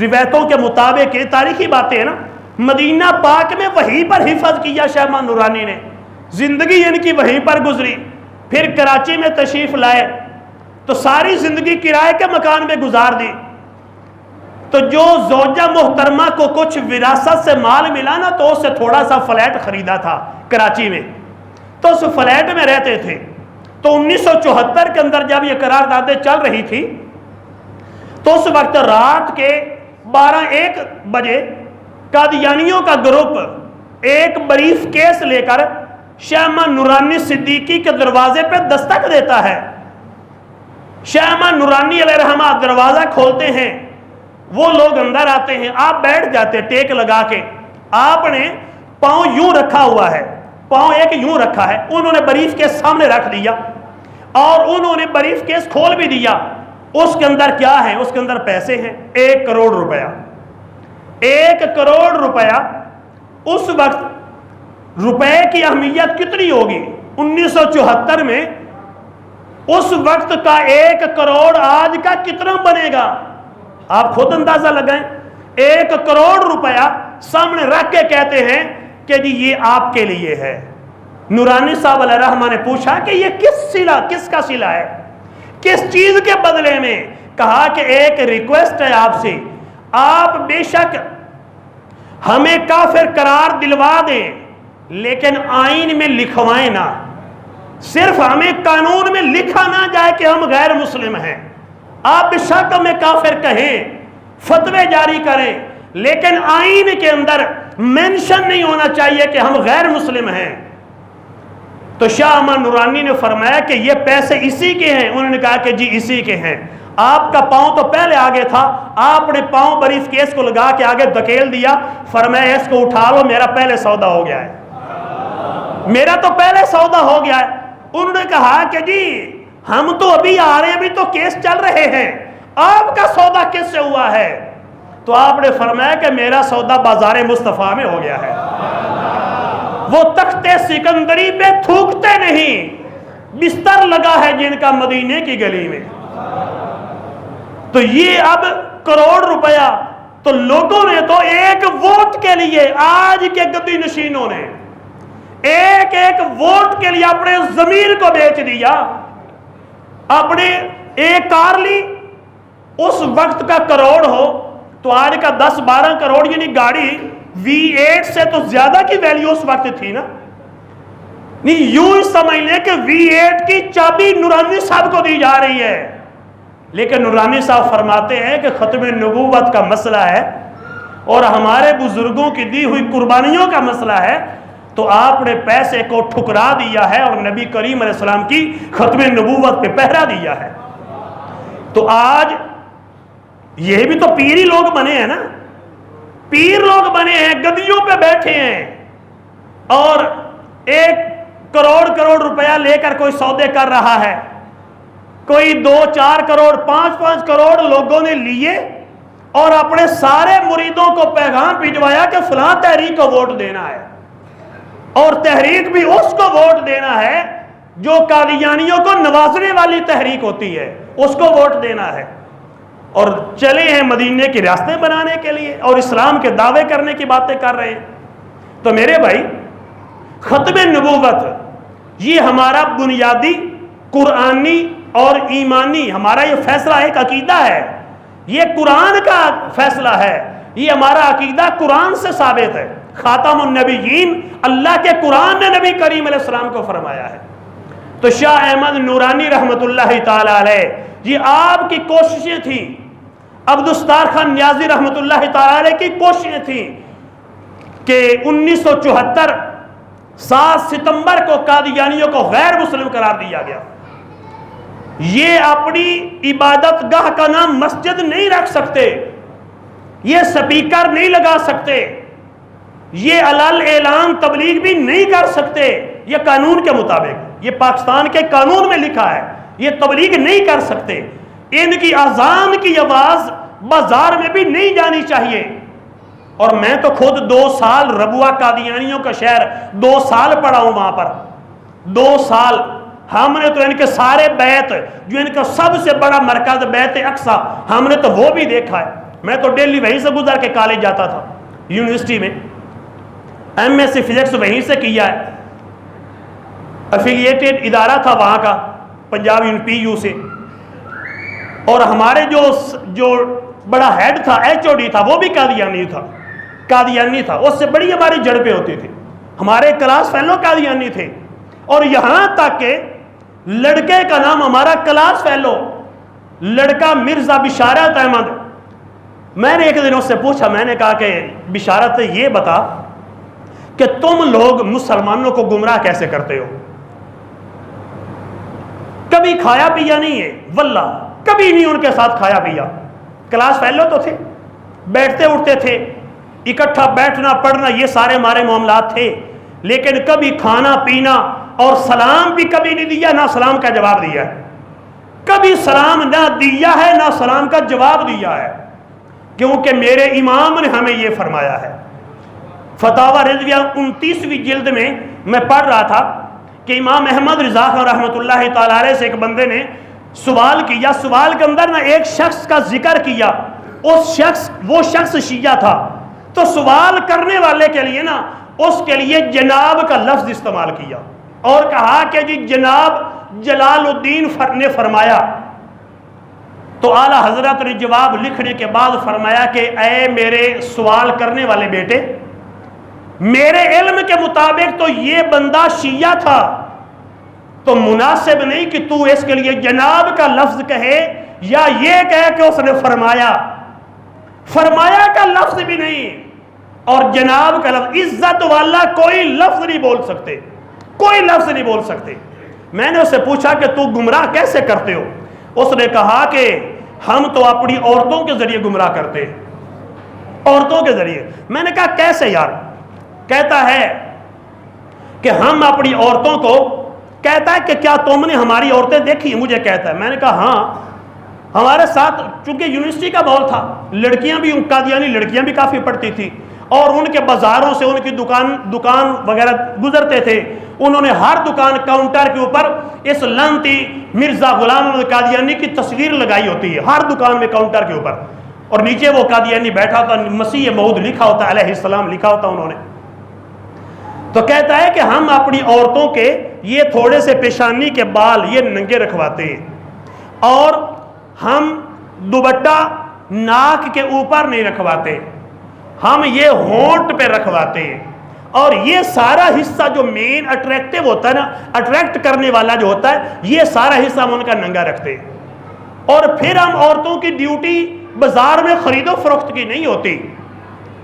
روایتوں کے مطابق، یہ تاریخی باتیں ہیں نا، مدینہ پاک میں وہیں پر حفظ کیا شاہ احمد نورانی نے، زندگی ان کی وہیں پر گزری، پھر کراچی میں تشریف لائے تو ساری زندگی کرائے کے مکان میں گزار دی۔ تو جو زوجہ محترمہ کو کچھ وراثت سے مال ملا نا، تو اس سے تھوڑا سا فلیٹ خریدا تھا کراچی میں، تو اس فلیٹ میں رہتے تھے۔ تو 1974 کے اندر جب یہ قراردادیں چل رہی تھی تو اس وقت رات کے 12-1 بجے قادیانیوں کا گروپ ایک بریف کیس لے کر شاہ احمد نورانی صدیقی کے دروازے پہ دستک دیتا ہے۔ شاہ احمد نورانی علیہ رحمہ دروازہ کھولتے ہیں، وہ لوگ اندر آتے ہیں، آپ بیٹھ جاتے ٹیک لگا کے، آپ نے پاؤں یوں رکھا ہوا ہے، پاؤں ایک یوں رکھا ہے، انہوں نے بریف کیس سامنے رکھ دیا اور انہوں نے بریف کیس کھول بھی دیا۔ اس کے اندر کیا ہے؟ اس کے اندر پیسے ہیں، 1 کروڑ روپیہ۔ 1 کروڑ روپیہ اس وقت روپے کی اہمیت کتنی ہوگی 1974 میں، اس وقت کا 1 کروڑ آج کا کتنا بنے گا آپ خود اندازہ لگائیں۔ 1 کروڑ روپیہ سامنے رکھ کے کہتے ہیں کہ جی یہ آپ کے لیے ہے۔ نورانی صاحب علیہ رحمہ نے پوچھا کہ یہ کس کا صلہ ہے، کس چیز کے بدلے میں؟ کہا کہ ایک ریکویسٹ ہے آپ سے، آپ بے شک ہمیں کافر قرار دلوا دیں لیکن آئین میں لکھوائیں نہ، صرف ہمیں قانون میں لکھا نہ جائے کہ ہم غیر مسلم ہیں، آپ بشک ہمیں کافر کہیں، فتوے جاری کریں، لیکن آئین کے اندر مینشن نہیں ہونا چاہیے کہ ہم غیر مسلم ہیں۔ تو شاہ احمد نورانی نے فرمایا کہ یہ پیسے اسی کے ہیں؟ انہوں نے کہا کہ جی اسی کے ہیں۔ آپ کا پاؤں تو پہلے آگے تھا، آپ نے پاؤں بریف کیس کو لگا کے آگے دھکیل دیا، فرمایا اس کو اٹھا لو، میرا پہلے سودا ہو گیا ہے، میرا تو پہلے سودا ہو گیا ہے۔ انہوں نے کہا کہ جی ہم تو ابھی آ رہے ہیں، ابھی تو کیس چل رہے ہیں، آپ کا سودا کس سے ہوا ہے؟ تو آپ نے فرمایا کہ میرا سودا بازار مصطفیٰ میں ہو گیا ہے۔ وہ تخت سکندری پہ تھوکتے نہیں، بستر لگا ہے جن کا مدینے کی گلی میں۔ تو یہ اب کروڑ روپیہ تو لوگوں نے تو ایک ووٹ کے لیے، آج کے گدی نشینوں نے ایک ایک ووٹ کے لیے اپنے ضمیر کو بیچ دیا، اپنے ایک کار لی، اس وقت کا کروڑ ہو تو آج کا 10-12 کروڑ، یعنی گاڑی V8 سے تو زیادہ کی ویلیو اس وقت تھی نا۔ نہیں، یوں سمجھ لیں کہ V8 کی چابی نورانی صاحب کو دی جا رہی ہے، لیکن نورانی صاحب فرماتے ہیں کہ ختم نبوت کا مسئلہ ہے اور ہمارے بزرگوں کی دی ہوئی قربانیوں کا مسئلہ ہے، تو آپ نے پیسے کو ٹھکرا دیا ہے اور نبی کریم علیہ السلام کی ختم نبوت پہ پہرا دیا ہے۔ تو آج یہ بھی تو پیر ہی لوگ بنے ہیں نا، پیر لوگ بنے ہیں، گدیوں پہ بیٹھے ہیں، اور 1 کروڑ روپیہ لے کر کوئی سودے کر رہا ہے، کوئی 2-4 کروڑ 5-5 کروڑ لوگوں نے لیے اور اپنے سارے مریدوں کو پیغام بھجوایا کہ فلاں تحریک کو ووٹ دینا ہے، اور تحریک بھی اس کو ووٹ دینا ہے جو قادیانیوں کو نوازنے والی تحریک ہوتی ہے، اس کو ووٹ دینا ہے، اور چلے ہیں مدینے کی ریاستیں بنانے کے لیے اور اسلام کے دعوے کرنے کی باتیں کر رہے ہیں۔ تو میرے بھائی، ختم نبوت یہ ہمارا بنیادی قرآنی اور ایمانی ہمارا یہ فیصلہ ایک عقیدہ ہے، یہ قرآن کا فیصلہ ہے، یہ ہمارا عقیدہ قرآن سے ثابت ہے۔ خاتم النبیین اللہ کے قرآن نے نبی کریم علیہ السلام کو فرمایا ہے۔ تو شاہ احمد نورانی رحمت اللہ تعالی علیہ، یہ آپ کی کوششیں تھیں، عبدالستار خان نیازی رحمت اللہ تعالی علیہ کی کوششیں تھیں کہ 1974 7 ستمبر کو قادیانیوں کو غیر مسلم قرار دیا گیا۔ یہ اپنی عبادت گاہ کا نام مسجد نہیں رکھ سکتے، یہ سپیکر نہیں لگا سکتے، یہ علل اعلان تبلیغ بھی نہیں کر سکتے، یہ قانون کے مطابق، یہ پاکستان کے قانون میں لکھا ہے، یہ تبلیغ نہیں کر سکتے۔ ان کی اذان کی آواز بازار میں بھی نہیں جانی چاہیے۔ اور میں تو خود 2 سال ربوہ قادیانیوں کا شہر 2 سال پڑھا ہوں وہاں پر، 2 سال ہم نے تو ان کے سارے بیت، جو ان کا سب سے بڑا مرکز بیت اقصی، ہم نے تو وہ بھی دیکھا ہے۔ میں تو ڈیلی وہیں سے گزر کے کالج جاتا تھا، یونیورسٹی میں MSc فزکس وہیں سے کیا ہے، افیلیٹڈ ادارہ تھا وہاں کا، پنجاب PU سے، اور ہمارے جو بڑا ہیڈ تھا، HOD تھا، وہ بھی قادیانی تھا، اس سے بڑی ہماری جھڑپیں ہوتی تھی، ہمارے کلاس فیلو قادیانی تھے، اور یہاں تک کہ لڑکے کا نام ہمارا کلاس فیلو لڑکا مرزا بشارت احمد، میں نے ایک دن اس سے پوچھا، میں نے کہا کہ بشارت یہ بتا کہ تم لوگ مسلمانوں کو گمراہ کیسے کرتے ہو؟ کبھی کھایا پیا نہیں ہے، واللہ کبھی نہیں ان کے ساتھ کھایا پیا، کلاس فیلو تو تھے، بیٹھتے اٹھتے تھے، اکٹھا بیٹھنا پڑھنا یہ سارے ہمارے معاملات تھے، لیکن کبھی کھانا پینا اور سلام بھی کبھی نہیں دیا، نہ سلام کا جواب دیا ہے، کبھی سلام نہ دیا ہے نہ سلام کا جواب دیا ہے، کیونکہ میرے امام نے ہمیں یہ فرمایا ہے۔ فتاوی رضویہ 29ویں جلد میں پڑھ رہا تھا کہ امام احمد رضا خان رحمۃ اللہ تعالی علیہ سے ایک بندے نے سوال کیا، سوال کے اندر نہ ایک شخص کا ذکر کیا، وہ شخص شیعہ تھا، تو سوال کرنے والے کے لیے نا اس کے لیے جناب کا لفظ استعمال کیا اور کہا کہ جی جناب جلال الدین نے فرمایا، تو اعلیٰ حضرت نے جواب لکھنے کے بعد فرمایا کہ اے میرے سوال کرنے والے بیٹے، میرے علم کے مطابق تو یہ بندہ شیعہ تھا، تو مناسب نہیں کہ تو اس کے لیے جناب کا لفظ کہے، یا یہ کہے کہ اس نے فرمایا، فرمایا کا لفظ بھی نہیں اور جناب کا لفظ، عزت والا کوئی لفظ نہیں بول سکتے، کوئی لفظ نہیں بول سکتے۔ میں نے اس سے پوچھا کہ تو گمراہ کیسے کرتے ہو؟ اس نے کہا کہ ہم تو اپنی عورتوں کے ذریعے گمراہ کرتے ہیں، عورتوں کے ذریعے۔ میں نے کہا کیسے یار؟ کہتا ہے کہ ہم اپنی عورتوں کو، کہتا ہے کہ کیا تم نے ہماری عورتیں دیکھی؟ مجھے کہتا ہے، میں نے کہا ہاں، ہمارے ساتھ چونکہ یونیورسٹی کا ماحول تھا، لڑکیاں بھی، قادیانی لڑکیاں بھی کافی پڑھتی تھی اور ان کے بازاروں سے ان کی دکان وغیرہ گزرتے تھے، انہوں نے ہر دکان کاؤنٹر کے اوپر اس لعنتی مرزا غلام احمد قادیانی کی تصویر لگائی ہوتی ہے، ہر دکان میں کاؤنٹر کے اوپر، اور نیچے وہ قادیانی بیٹھا ہوتا، مسیح موعود لکھا ہوتا، علیہ السلام لکھا ہوتا انہوں نے۔ تو کہتا ہے کہ ہم اپنی عورتوں کے یہ تھوڑے سے پیشانی کے بال یہ ننگے رکھواتے ہیں، اور ہم دوپٹہ ناک کے اوپر نہیں رکھواتے، ہم یہ ہونٹ پہ رکھواتے ہیں، اور یہ سارا حصہ جو مین اٹریکٹیو ہوتا ہے نا، اٹریکٹ کرنے والا جو ہوتا ہے، یہ سارا حصہ ہم ان کا ننگا رکھتے ہیں۔ اور پھر ہم عورتوں کی ڈیوٹی بازار میں خرید و فروخت کی نہیں ہوتی،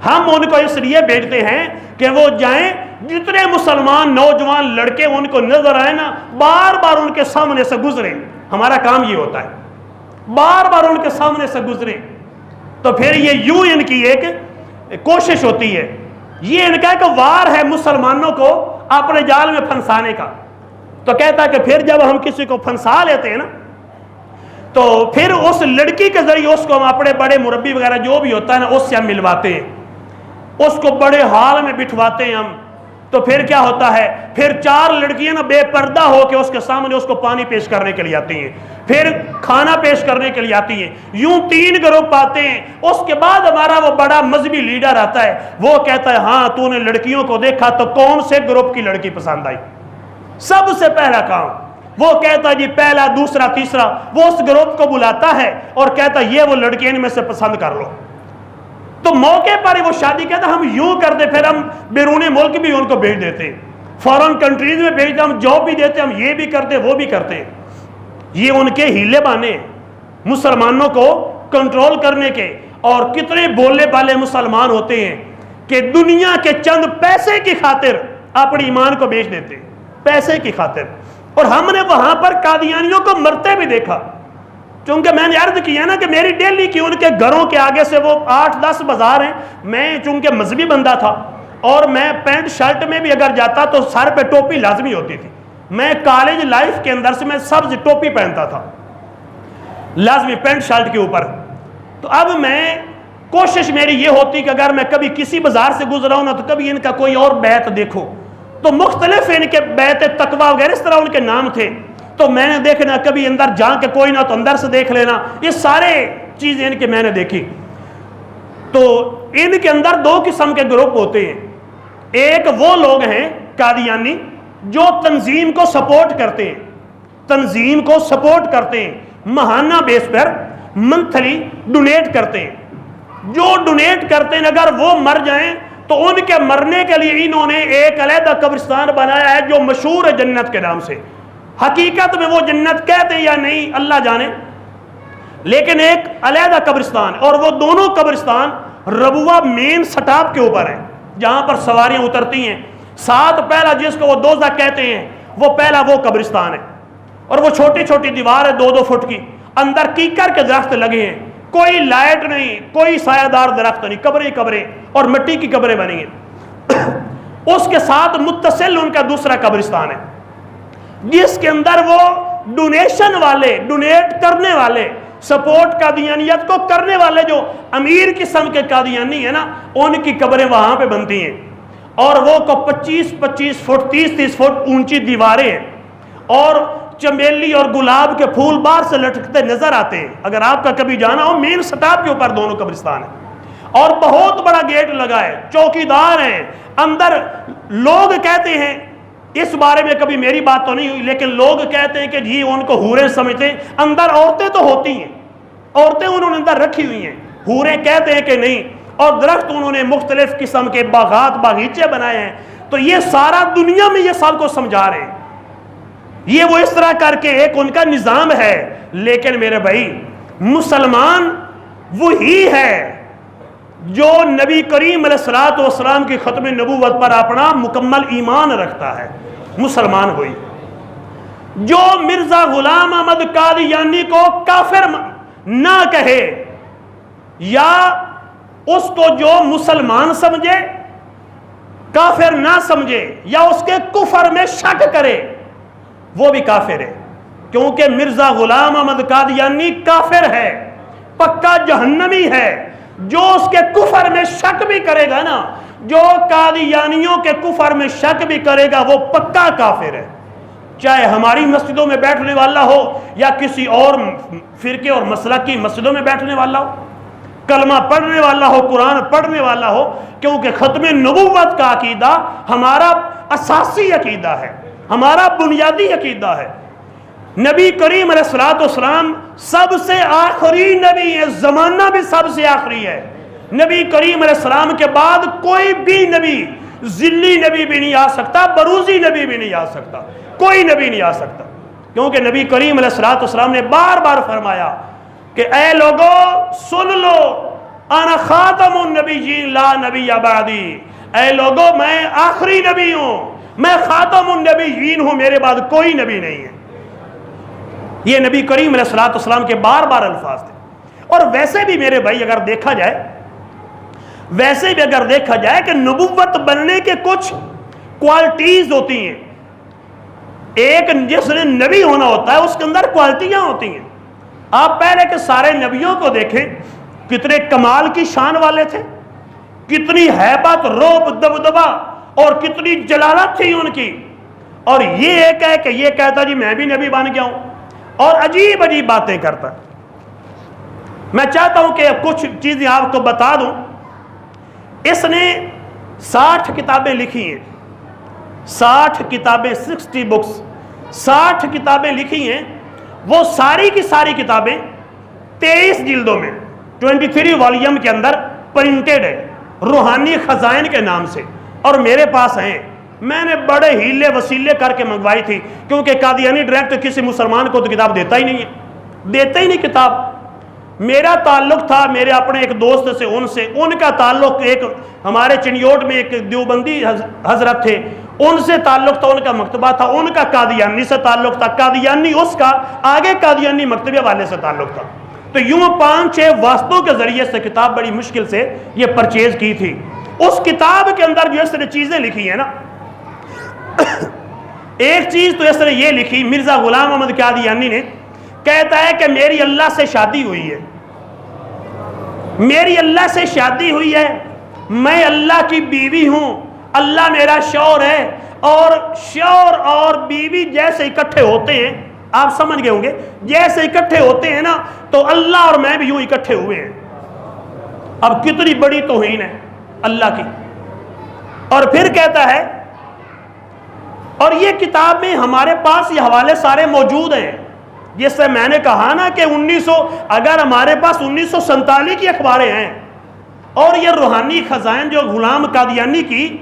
ہم ان کو اس لیے بھیجتے ہیں کہ وہ جائیں، جتنے مسلمان نوجوان لڑکے ان کو نظر آئے نا، بار بار ان کے سامنے سے گزریں، ہمارا کام یہ ہوتا ہے، بار بار ان کے سامنے سے گزریں۔ تو پھر یہ یوں ان کی ایک کوشش ہوتی ہے، یہ ان کا ایک وار ہے مسلمانوں کو اپنے جال میں پھنسانے کا۔ تو کہتا ہے کہ پھر جب ہم کسی کو پھنسا لیتے ہیں نا، تو پھر اس لڑکی کے ذریعے اس کو ہم اپنے بڑے مربی وغیرہ جو بھی ہوتا ہے نا، اس سے ہم ملواتے ہیں، اس کو بڑے حال میں بٹھواتے ہیں ہم۔ تو پھر کیا ہوتا ہے، پھر 4 لڑکیاں نا بے پردہ ہو کے اس کے سامنے اس کو پانی پیش کرنے کے لیے آتی ہیں، پھر کھانا پیش کرنے کے لیے آتی ہیں، یوں 3 گروپ آتے ہیں۔ اس کے بعد ہمارا وہ بڑا مذہبی لیڈر آتا ہے، وہ کہتا ہے ہاں تو نے لڑکیوں کو دیکھا تو کون سے گروپ کی لڑکی پسند آئی؟ سب سے پہلا کام وہ کہتا ہے جی پہلا، دوسرا، تیسرا، وہ اس گروپ کو بلاتا ہے اور کہتا ہے یہ وہ لڑکیاں ان میں سے پسند کر لو۔ تو موقع پر وہ شادی کہتا ہم یوں کرتے، پھر ہم بیرون ملک بھی ان کو بھیج دیتے، فورن کنٹریز میں بھیجتے، ہم جاب بھی دیتے، ہم یہ بھی کرتے وہ بھی کرتے۔ یہ ان کے ہیلے بانے مسلمانوں کو کنٹرول کرنے کے۔ اور کتنے بولے بالے مسلمان ہوتے ہیں کہ دنیا کے چند پیسے کی خاطر اپنی ایمان کو بیچ دیتے، پیسے کی خاطر۔ اور ہم نے وہاں پر قادیانیوں کو مرتے بھی دیکھا، چونکہ میں نے عرض کیا نا کہ میری ڈیلی کی ان کے گھروں کے آگے سے وہ 8-10 بازار ہیں، میں چونکہ مذہبی بندہ تھا اور میں پینٹ شرٹ میں بھی اگر جاتا تو سر پہ ٹوپی لازمی ہوتی تھی، میں کالج لائف کے اندر سے میں سبز ٹوپی پہنتا تھا لازمی پینٹ شرٹ کے اوپر۔ تو اب میں کوشش میری یہ ہوتی کہ اگر میں کبھی کسی بازار سے گزرا ہوں نا تو کبھی ان کا کوئی اور بیت دیکھو، تو مختلف ان کے بیت تقویٰ وغیرہ اس طرح ان کے نام تھے، تو میں نے دیکھنا کبھی اندر جا کے کوئی نہ تو اندر سے دیکھ لینا، یہ سارے چیزیں ان کے میں نے دیکھی۔ تو ان کے اندر 2 قسم کے گروپ ہوتے ہیں، ایک وہ لوگ ہیں قادیانی جو تنظیم کو سپورٹ کرتے ہیں، تنظیم کو سپورٹ کرتے ہیں، ماہانہ بیس پر منتھلی ڈونیٹ کرتے ہیں، جو ڈونیٹ کرتے ہیں اگر وہ مر جائیں تو ان کے مرنے کے لیے انہوں نے ایک علیحدہ قبرستان بنایا ہے جو مشہور ہے جنت کے نام سے۔ حقیقت میں وہ جنت کہتے ہیں یا نہیں اللہ جانے، لیکن ایک علیحدہ قبرستان، اور وہ دونوں قبرستان ربوہ مین سٹاپ کے اوپر ہیں جہاں پر سواریاں اترتی ہیں۔ 7 پہلا جس کو وہ دوزخ کہتے ہیں، وہ پہلا وہ قبرستان ہے، اور وہ چھوٹی چھوٹی دیوار ہے 2-2 فٹ کی، اندر کیکر کے درخت لگے ہیں، کوئی لائٹ نہیں، کوئی سایہ دار درخت نہیں، قبریں قبریں اور مٹی کی قبریں بنی ہیں۔ اس کے ساتھ متصل ان کا دوسرا قبرستان ہے جس کے اندر وہ ڈونیشن والے، ڈونیٹ کرنے والے، سپورٹ قادیانیت کو کرنے والے جو امیر قسم کے قادیانی ہیں نا، ان کی قبریں وہاں پہ بنتی ہیں، اور وہ کو 25-25 فٹ 30-30 فٹ اونچی دیواریں ہیں، اور چمیلی اور گلاب کے پھول باہر سے لٹکتے نظر آتے ہیں۔ اگر آپ کا کبھی جانا ہو، مین سٹاپ کے اوپر دونوں قبرستان ہیں، اور بہت بڑا گیٹ لگا ہے، چوکیدار ہیں اندر۔ لوگ کہتے ہیں، اس بارے میں کبھی میری بات تو نہیں ہوئی، لیکن لوگ کہتے ہیں کہ جی ان کو حوریں سمجھتے ہیں، اندر عورتیں تو ہوتی ہیں، عورتیں انہوں نے اندر رکھی ہوئی ہیں، حوریں کہتے ہیں کہ نہیں، اور درخت انہوں نے مختلف قسم کے باغات باغیچے بنائے ہیں۔ تو یہ سارا دنیا میں یہ سب کو سمجھا رہے ہیں، یہ وہ اس طرح کر کے ایک ان کا نظام ہے۔ لیکن میرے بھائی مسلمان وہی ہے جو نبی کریم علیہ الصلوۃ والسلام کی ختم نبوت پر اپنا مکمل ایمان رکھتا ہے، مسلمان ہوئی۔ جو مرزا غلام احمد قادیانی کو کافر نہ کہے یا اس کو جو مسلمان سمجھے کافر نہ سمجھے یا اس کے کفر میں شک کرے وہ بھی کافر ہے، کیونکہ مرزا غلام احمد قادیانی کافر ہے، پکا جہنمی ہے۔ جو اس کے کفر میں شک بھی کرے گا نا، جو قادیانیوں کے کفر میں شک بھی کرے گا وہ پکا کافر ہے، چاہے ہماری مسجدوں میں بیٹھنے والا ہو یا کسی اور فرقے اور مسلک کی مسجدوں میں بیٹھنے والا ہو، کلمہ پڑھنے والا ہو، قرآن پڑھنے والا ہو، کیونکہ ختم نبوت کا عقیدہ ہمارا اساسی عقیدہ ہے، ہمارا بنیادی عقیدہ ہے۔ نبی کریم علیہ الصلوۃ والسلام سب سے آخری نبی ہے، زمانہ بھی سب سے آخری ہے۔ نبی کریم علیہ السلام کے بعد کوئی بھی نبی، ذلی نبی بھی نہیں آ سکتا، بروزی نبی بھی نہیں آ سکتا، کوئی نبی نہیں آ سکتا، کیونکہ نبی کریم علیہ الصلوۃ والسلام نے بار بار فرمایا کہ اے لوگو سن لو، انا خاتم النبیین لا نبی بعدی، اے لوگو میں آخری نبی ہوں، میں خاتم النبیین ہوں، میرے بعد کوئی نبی نہیں ہے۔ یہ نبی کریم علیہ الصلوۃ والسلام کے بار بار الفاظ تھے۔ اور ویسے بھی میرے بھائی اگر دیکھا جائے کہ نبوت بننے کے کچھ کوالٹیز ہوتی ہیں، ایک جس نے نبی ہونا ہوتا ہے اس کے اندر کوالٹیاں ہوتی ہیں۔ آپ پہلے کے سارے نبیوں کو دیکھیں، کتنے کمال کی شان والے تھے، کتنی ہیبت، رعب، دبدبہ اور کتنی جلالت تھی ان کی، اور یہ ایک ہے کہ یہ کہتا جی میں بھی نبی بن گیا ہوں اور عجیب عجیب باتیں کرتا۔ میں چاہتا ہوں کہ کچھ چیزیں آپ کو بتا دوں۔ اس نے 60 کتابیں لکھی ہیں، 60 کتابیں، 60 بکس، 60 کتابیں لکھی ہیں۔ وہ ساری کی ساری کتابیں 23 جلدوں میں 23 والیوم کے اندر پرنٹڈ ہے، روحانی خزائن کے نام سے، اور میرے پاس ہیں۔ میں نے بڑے ہیلے وسیلے کر کے منگوائی تھی، کیونکہ قادیانی ڈائریکٹ کسی مسلمان کو تو کتاب دیتا ہی نہیں ہے، دیتا ہی نہیں کتاب۔ میرا تعلق تھا میرے اپنے ایک دوست سے، ان کا تعلق ایک ہمارے چنیوٹ میں ایک دیوبندی حضرت تھے، ان سے تعلق تھا، ان کا مکتبہ تھا، ان کا قادیانی سے تعلق تھا، قادیانی اس کا آگے قادیانی مکتبے والے سے تعلق تھا۔ تو یوں 5-6 واسطوں کے ذریعے سے کتاب بڑی مشکل سے یہ پرچیز کی تھی۔ اس کتاب کے اندر جو اس نے چیزیں لکھی ہیں نا، ایک چیز تو اس نے یہ لکھی، مرزا غلام احمد قادیانی نے کہتا ہے کہ میری اللہ سے شادی ہوئی ہے، میری اللہ سے شادی ہوئی ہے، میں اللہ کی بیوی ہوں، اللہ میرا شوہر ہے، اور شوہر اور بیوی جیسے اکٹھے ہوتے ہیں، آپ سمجھ گئے ہوں گے، جیسے اکٹھے ہوتے ہیں نا تو اللہ اور میں بھی یوں اکٹھے ہوئے ہیں۔ اب کتنی بڑی توہین ہے اللہ کی۔ اور پھر کہتا ہے، اور یہ کتاب میں ہمارے پاس یہ حوالے سارے موجود ہیں، جس سے میں نے کہا نا کہ اگر ہمارے پاس 1947 کی اخباریں ہیں، اور یہ روحانی خزائن جو غلام قادیانی کی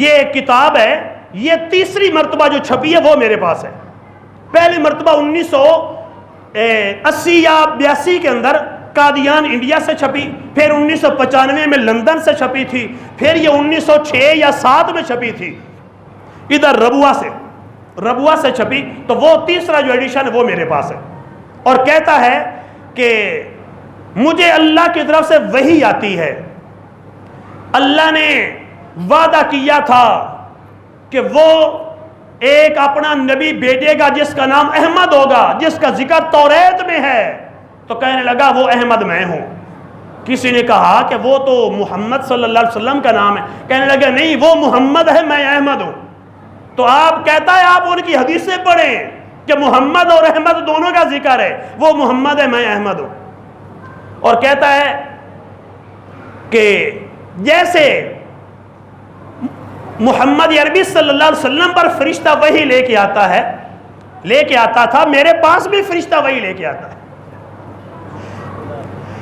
یہ کتاب ہے، یہ تیسری مرتبہ جو چھپی ہے وہ میرے پاس ہے۔ پہلی مرتبہ 1980 یا 82 کے اندر قادیان انڈیا سے چھپی، پھر 1995 میں لندن سے چھپی تھی، پھر یہ 1906 یا 7 میں چھپی تھی ادھر ربوہ سے چھپی، تو وہ تیسرا جو ایڈیشن ہے وہ میرے پاس ہے۔ اور کہتا ہے کہ مجھے اللہ کی طرف سے وحی آتی ہے، اللہ نے وعدہ کیا تھا کہ وہ ایک اپنا نبی بھیجے گا جس کا نام احمد ہوگا، جس کا ذکر توریت میں ہے۔ تو کہنے لگا وہ احمد میں ہوں۔ کسی نے کہا کہ وہ تو محمد صلی اللہ علیہ وسلم کا نام ہے، کہنے لگا نہیں وہ محمد ہے، میں احمد ہوں۔ تو آپ کہتا ہے آپ ان کی حدیثیں پڑھیں کہ محمد اور احمد دونوں کا ذکر ہے، وہ محمد ہے، میں احمد ہوں۔ اور کہتا ہے کہ جیسے محمد عربی صلی اللہ علیہ وسلم پر فرشتہ وحی لے کے آتا تھا، میرے پاس بھی فرشتہ وحی لے کے آتا ہے۔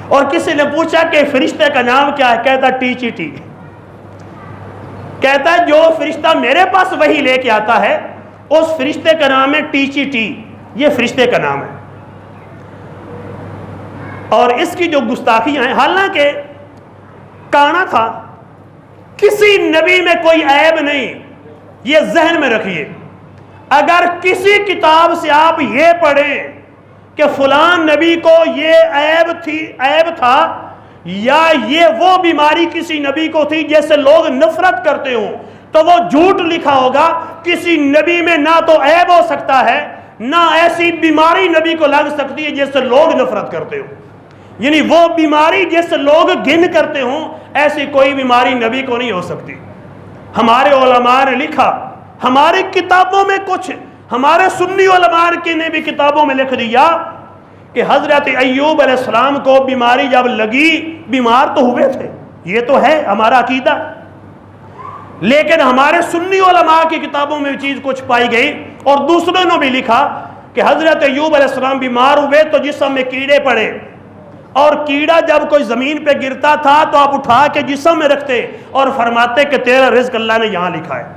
اور کسی نے پوچھا کہ فرشتے کا نام کیا ہے، کہتا ٹی چی ٹی، کہتا ہے جو فرشتہ میرے پاس وحی لے کے آتا ہے اس فرشتے کا نام ہے ٹی چی ٹی، یہ فرشتے کا نام ہے۔ اور اس کی جو گستاخیاں ہیں، حالانکہ کانا تھا، کسی نبی میں کوئی عیب نہیں، یہ ذہن میں رکھیے۔ اگر کسی کتاب سے آپ یہ پڑھیں کہ فلان نبی کو یہ عیب تھا یا یہ وہ بیماری کسی نبی کو تھی جس سے لوگ نفرت کرتے ہوں، تو وہ جھوٹ لکھا ہوگا۔ کسی نبی میں نہ تو عیب ہو سکتا ہے، نہ ایسی بیماری نبی کو لگ سکتی ہے جس سے لوگ نفرت کرتے ہوں، یعنی وہ بیماری جس سے لوگ گھن کرتے ہوں، ایسی کوئی بیماری نبی کو نہیں ہو سکتی۔ ہمارے علماء نے لکھا، ہماری کتابوں میں کچھ ہمارے سنی علماء نے بھی کتابوں میں لکھ دیا کہ حضرت ایوب علیہ السلام کو بیماری جب لگی، بیمار تو ہوئے تھے، یہ تو ہے ہمارا عقیدہ، لیکن ہمارے سنی علماء کی کتابوں میں چیز کچھ پائی گئی، اور دوسروں نے بھی لکھا کہ حضرت ایوب علیہ السلام بیمار ہوئے تو جسم میں کیڑے پڑے، اور کیڑا جب کوئی زمین پہ گرتا تھا تو آپ اٹھا کے جسم میں رکھتے اور فرماتے کہ تیرا رزق اللہ نے یہاں لکھا ہے۔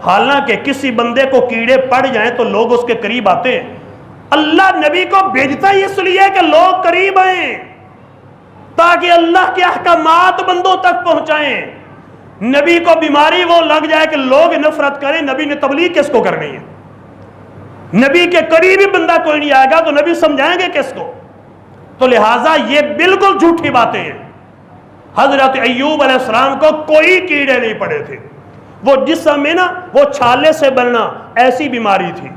حالانکہ کسی بندے کو کیڑے پڑ جائیں تو لوگ اس کے قریب آتے ہیں، اللہ نبی کو بھیجتا ہی اس لیے کہ لوگ قریب آئیں، تاکہ اللہ کے احکامات بندوں تک پہنچائیں۔ نبی کو بیماری وہ لگ جائے کہ لوگ نفرت کریں، نبی نے تبلیغ کس کو کرنی ہے؟ نبی کے قریب ہی بندہ کوئی نہیں آئے گا تو نبی سمجھائیں گے کس کو؟ تو لہٰذا یہ بالکل جھوٹی باتیں ہیں۔ حضرت ایوب علیہ السلام کو کوئی کیڑے نہیں پڑے تھے، وہ جسم میں نا وہ چھالے سے بننا ایسی بیماری تھی،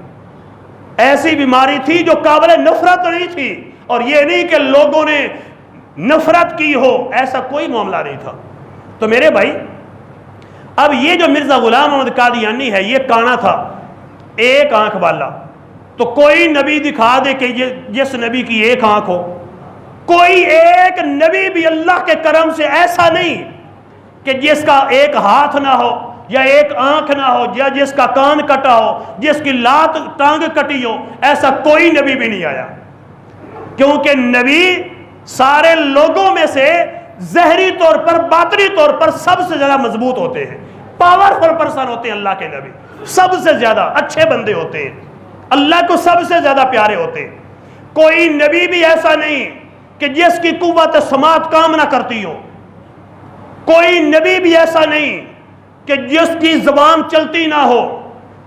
ایسی بیماری تھی جو قابل نفرت نہیں تھی، اور یہ نہیں کہ لوگوں نے نفرت کی ہو، ایسا کوئی معاملہ نہیں تھا۔ تو میرے بھائی، اب یہ جو مرزا غلام احمد قادیانی ہے، یہ کانا تھا، ایک آنکھ والا، تو کوئی نبی دکھا دے کہ جس نبی کی ایک آنکھ ہو۔ کوئی ایک نبی بھی اللہ کے کرم سے ایسا نہیں کہ جس کا ایک ہاتھ نہ ہو، یا ایک آنکھ نہ ہو، یا جس کا کان کٹا ہو، جس کی لات ٹانگ کٹی ہو، ایسا کوئی نبی بھی نہیں آیا، کیونکہ نبی سارے لوگوں میں سے ظاہری طور پر، باطنی طور پر سب سے زیادہ مضبوط ہوتے ہیں، پاورفل پرسن ہوتے ہیں اللہ کے نبی، سب سے زیادہ اچھے بندے ہوتے ہیں، اللہ کو سب سے زیادہ پیارے ہوتے ہیں۔ کوئی نبی بھی ایسا نہیں کہ جس کی قوت سماعت کام نہ کرتی ہو، کوئی نبی بھی ایسا نہیں کہ جس کی زبان چلتی نہ ہو،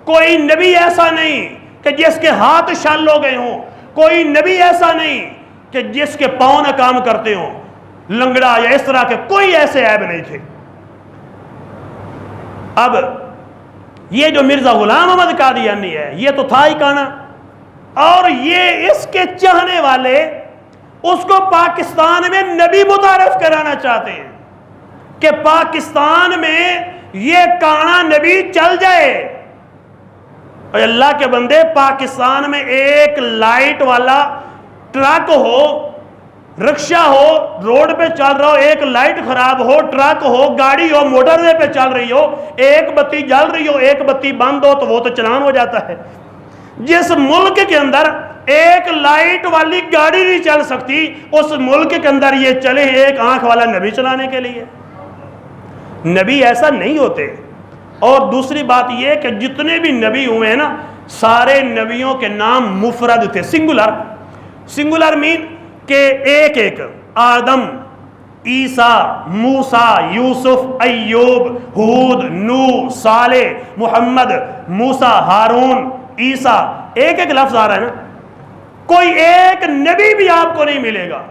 کوئی نبی ایسا نہیں کہ جس کے ہاتھ شل ہو گئے ہوں، کوئی نبی ایسا نہیں کہ جس کے پاؤں نہ کام کرتے ہوں، لنگڑا یا اس طرح کے کوئی ایسے عیب نہیں تھے۔ اب یہ جو مرزا غلام احمد قادیانی ہے، یہ تو تھا ہی کانا، اور یہ اس کے چاہنے والے اس کو پاکستان میں نبی متعارف کرانا چاہتے ہیں کہ پاکستان میں یہ کانا نبی چل جائے۔ اور اللہ کے بندے، پاکستان میں ایک لائٹ والا ٹرک ہو، رکشہ ہو، روڈ پہ چل رہا ہو، ایک لائٹ خراب ہو، ٹرک ہو، گاڑی ہو، موٹر وے پہ چل رہی ہو، ایک بتی جل رہی ہو، ایک بتی بند ہو، تو وہ تو چلان ہو جاتا ہے۔ جس ملک کے اندر ایک لائٹ والی گاڑی نہیں چل سکتی، اس ملک کے اندر یہ چلے ایک آنکھ والا نبی چلانے کے لیے؟ نبی ایسا نہیں ہوتے۔ اور دوسری بات یہ کہ جتنے بھی نبی ہوئے ہیں نا، سارے نبیوں کے نام مفرد تھے، سنگولر مین کہ ایک ایک، آدم، عیسیٰ، موسیٰ، یوسف، ایوب، ہود، نوح، صالح، محمد، موسیٰ، ہارون، عیسیٰ، ایک ایک لفظ آ رہا ہے نا۔ کوئی ایک نبی بھی آپ کو نہیں ملے گا۔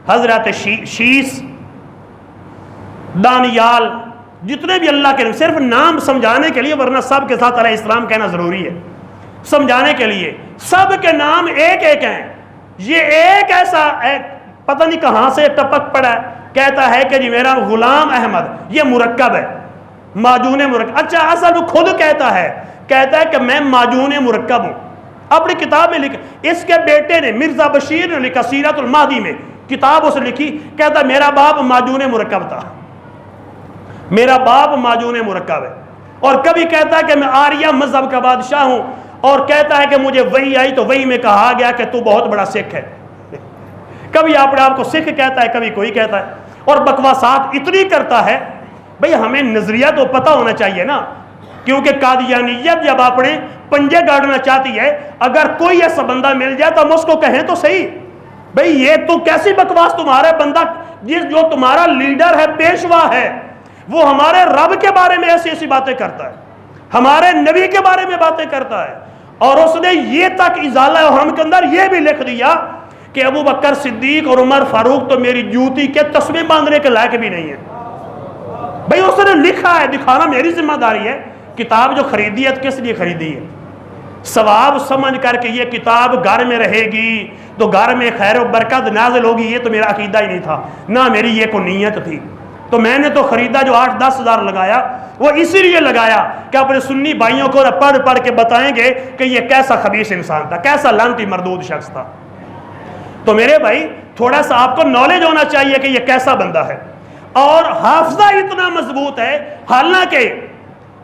حضرت شیس، دانیال، جتنے بھی اللہ کے، صرف نام سمجھانے کے لیے، ورنہ سب کے ساتھ علیہ السلام کہنا ضروری ہے، سمجھانے کے لیے سب کے نام ایک ایک ہیں۔ یہ ایک ایسا پتہ نہیں کہاں سے ٹپک پڑا ہے، کہتا ہے کہ جی میرا غلام احمد، یہ مرکب ہے، معجون مرکب۔ اچھا، اصل وہ خود کہتا ہے کہ میں معجون مرکب ہوں، اپنی کتاب میں لکھا۔ اس کے بیٹے نے، مرزا بشیر نے لکھا، سیرت المہدی میں کتاب اس نے لکھی، کہتا میرا باپ معجون مرکب تھا، میرا باپ معجون مرکب ہے۔ اور کبھی کہتا ہے کہ میں آریہ مذہب کا بادشاہ ہوں، اور کہتا ہے کہ مجھے وحی آئی تو وحی میں کہا گیا کہ تو بہت بڑا سکھ ہے۔ کبھی اپنے آپ کو سکھ کہتا ہے، کبھی کوئی کہتا ہے، اور بکواسات اتنی کرتا ہے۔ بھئی ہمیں نظریہ تو پتہ ہونا چاہیے نا، کیونکہ قادیانیت جب اپنے پنجے گاڑنا چاہتی ہے، اگر کوئی ایسا بندہ مل جائے تو ہم اس کو کہیں تو صحیح بھئی یہ تو کیسی بکواس تمہارے بندہ، جو تمہارا لیڈر ہے، پیشوا ہے، وہ ہمارے رب کے بارے میں ایسی ایسی باتیں کرتا ہے، ہمارے نبی کے بارے میں باتیں کرتا ہے، اور اس نے یہ تک ازالہ حرم کے اندر یہ بھی لکھ دیا کہ ابو بکر صدیق اور عمر فاروق تو میری جوتی کے تسبیح باندھنے کے لائق بھی نہیں ہے۔ بھئی اس نے لکھا ہے، دکھانا میری ذمہ داری ہے۔ کتاب جو خریدی ہے کس لیے خریدی ہے؟ ثواب سمجھ کر کے یہ کتاب گھر میں رہے گی تو گھر میں خیر و برکت نازل ہوگی، یہ تو میرا عقیدہ ہی نہیں تھا، نہ میری یہ کوئی نیت تھی۔ تو میں نے تو خریدا، جو 8-10 ہزار لگایا وہ اسی لیے لگایا کہ اپنے سنی بھائیوں کو پڑھ پڑھ کے بتائیں گے کہ یہ کیسا خبیث انسان تھا، کیسا لعنتی مردود شخص تھا۔ تو میرے بھائی تھوڑا سا آپ کو نالج ہونا چاہیے کہ یہ کیسا بندہ ہے، اور حافظہ اتنا مضبوط ہے، حالانکہ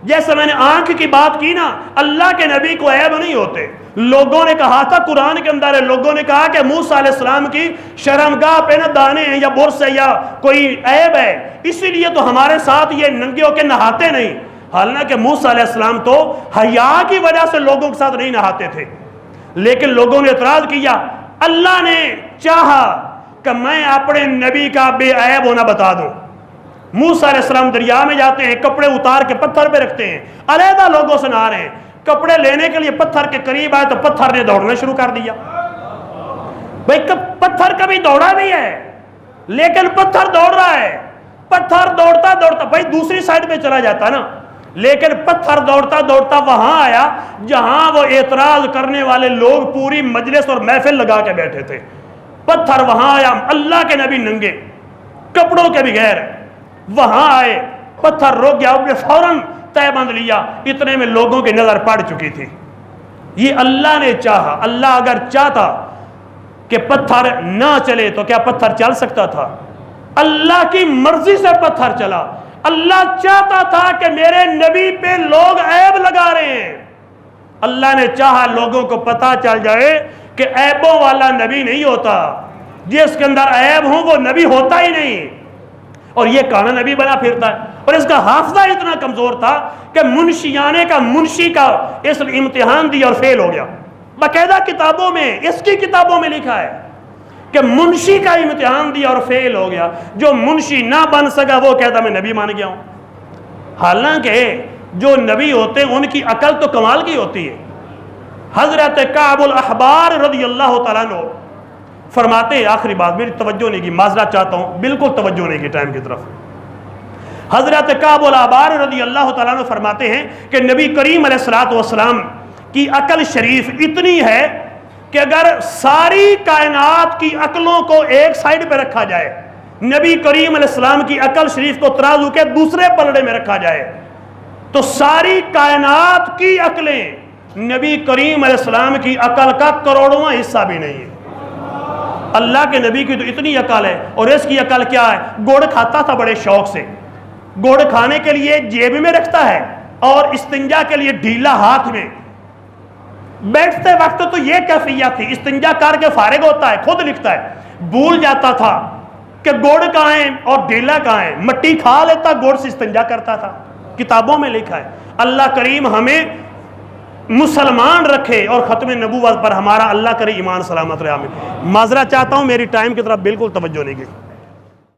جیسے میں نے آنکھ کی بات کی نا، اللہ کے نبی کو عیب نہیں ہوتے۔ لوگوں نے کہا تھا، قرآن کے اندر ہے، لوگوں نے کہا کہ موسیٰ علیہ السلام کی شرمگاہ پہ نہ دانے ہیں یا برس ہے یا کوئی عیب ہے، اسی لیے تو ہمارے ساتھ یہ ننگے ہو کے نہاتے نہیں۔ حالانکہ موسیٰ علیہ السلام تو حیا کی وجہ سے لوگوں کے ساتھ نہیں نہاتے تھے، لیکن لوگوں نے اعتراض کیا۔ اللہ نے چاہا کہ میں اپنے نبی کا بے عیب ہونا بتا دوں۔ موسیٰ علیہ السلام دریا میں جاتے ہیں، کپڑے اتار کے پتھر پہ رکھتے ہیں، علیحدہ لوگوں سے نہا رہے ہیں، کپڑے لینے کے لیے پتھر کے قریب آئے تو پتھر نے دوڑنا شروع کر دیا۔ بھئی پتھر کبھی دوڑا بھی ہے، لیکن پتھر دوڑ رہا ہے، پتھر دوڑتا دوڑتا بھئی دوسری سائڈ پہ چلا جاتا نا، لیکن پتھر دوڑتا دوڑتا وہاں آیا جہاں وہ اعتراض کرنے والے لوگ پوری مجلس اور محفل لگا کے بیٹھے تھے۔ پتھر وہاں آیا، اللہ کے نبی ننگے کپڑوں کے بغیر وہاں آئے، پتھر روک گیا، انہوں نے فوراً طے بند لیا، اتنے میں لوگوں کی نظر پڑ چکی تھی۔ یہ اللہ نے چاہا۔ اللہ اگر چاہتا کہ پتھر نہ چلے تو کیا پتھر چل سکتا تھا؟ اللہ کی مرضی سے پتھر چلا۔ اللہ چاہتا تھا کہ میرے نبی پہ لوگ عیب لگا رہے ہیں، اللہ نے چاہا لوگوں کو پتہ چل جائے کہ عیبوں والا نبی نہیں ہوتا، جس کے اندر عیب ہوں وہ نبی ہوتا ہی نہیں، اور یہ کانا نبی بنا پھرتا ہے۔ اور اس کا حافظہ اتنا کمزور تھا کہ منشیانے کا منشی کا اس امتحان دیا اور فیل ہو گیا۔ باقاعدہ کتابوں میں، اس کی کتابوں میں لکھا ہے کہ منشی کا امتحان دیا اور فیل ہو گیا۔ جو منشی نہ بن سکا وہ کہتا میں نبی مان گیا ہوں۔ حالانکہ جو نبی ہوتے ہیں ان کی عقل تو کمال کی ہوتی ہے۔ حضرت کعب الاحبار رضی اللہ تعالیٰ عنہ فرماتے ہیں، آخری بات میری توجہ نہیں کی، معذرت چاہتا ہوں، بالکل توجہ نہیں کی ٹائم کی طرف۔ حضرت کعب الاحبار رضی اللہ تعالیٰ عنہ فرماتے ہیں کہ نبی کریم علیہ السلام کی عقل شریف اتنی ہے کہ اگر ساری کائنات کی عقلوں کو ایک سائڈ پہ رکھا جائے، نبی کریم علیہ السلام کی عقل شریف کو ترازو کے دوسرے پلڑے میں رکھا جائے، تو ساری کائنات کی عقلیں نبی کریم علیہ السلام کی عقل کا کروڑواں حصہ بھی نہیں ہے۔ اللہ کے نبی کی تو اتنی عقل ہے، اور اس کی عقل کیا ہے؟ گڑ کھاتا تھا بڑے شوق سے، گڑ کھانے کے لیے جیب میں رکھتا ہے اور استنجا کے لیے ڈھیلا ہاتھ میں۔ بیٹھتے وقت تو یہ کیفیت تھی، استنجا کر کے فارغ ہوتا ہے، خود لکھتا ہے، بھول جاتا تھا کہ گڑ کہاں ہے اور ڈھیلا کہاں ہے، مٹی کھا لیتا، گڑ سے استنجا کرتا تھا۔ کتابوں میں لکھا ہے۔ اللہ کریم ہمیں مسلمان رکھے اور ختم نبوت پر ہمارا اللہ کرے ایمان سلامت رہے، آمین۔ معذرت چاہتا ہوں، میری ٹائم کی طرف بالکل توجہ نہیں کی۔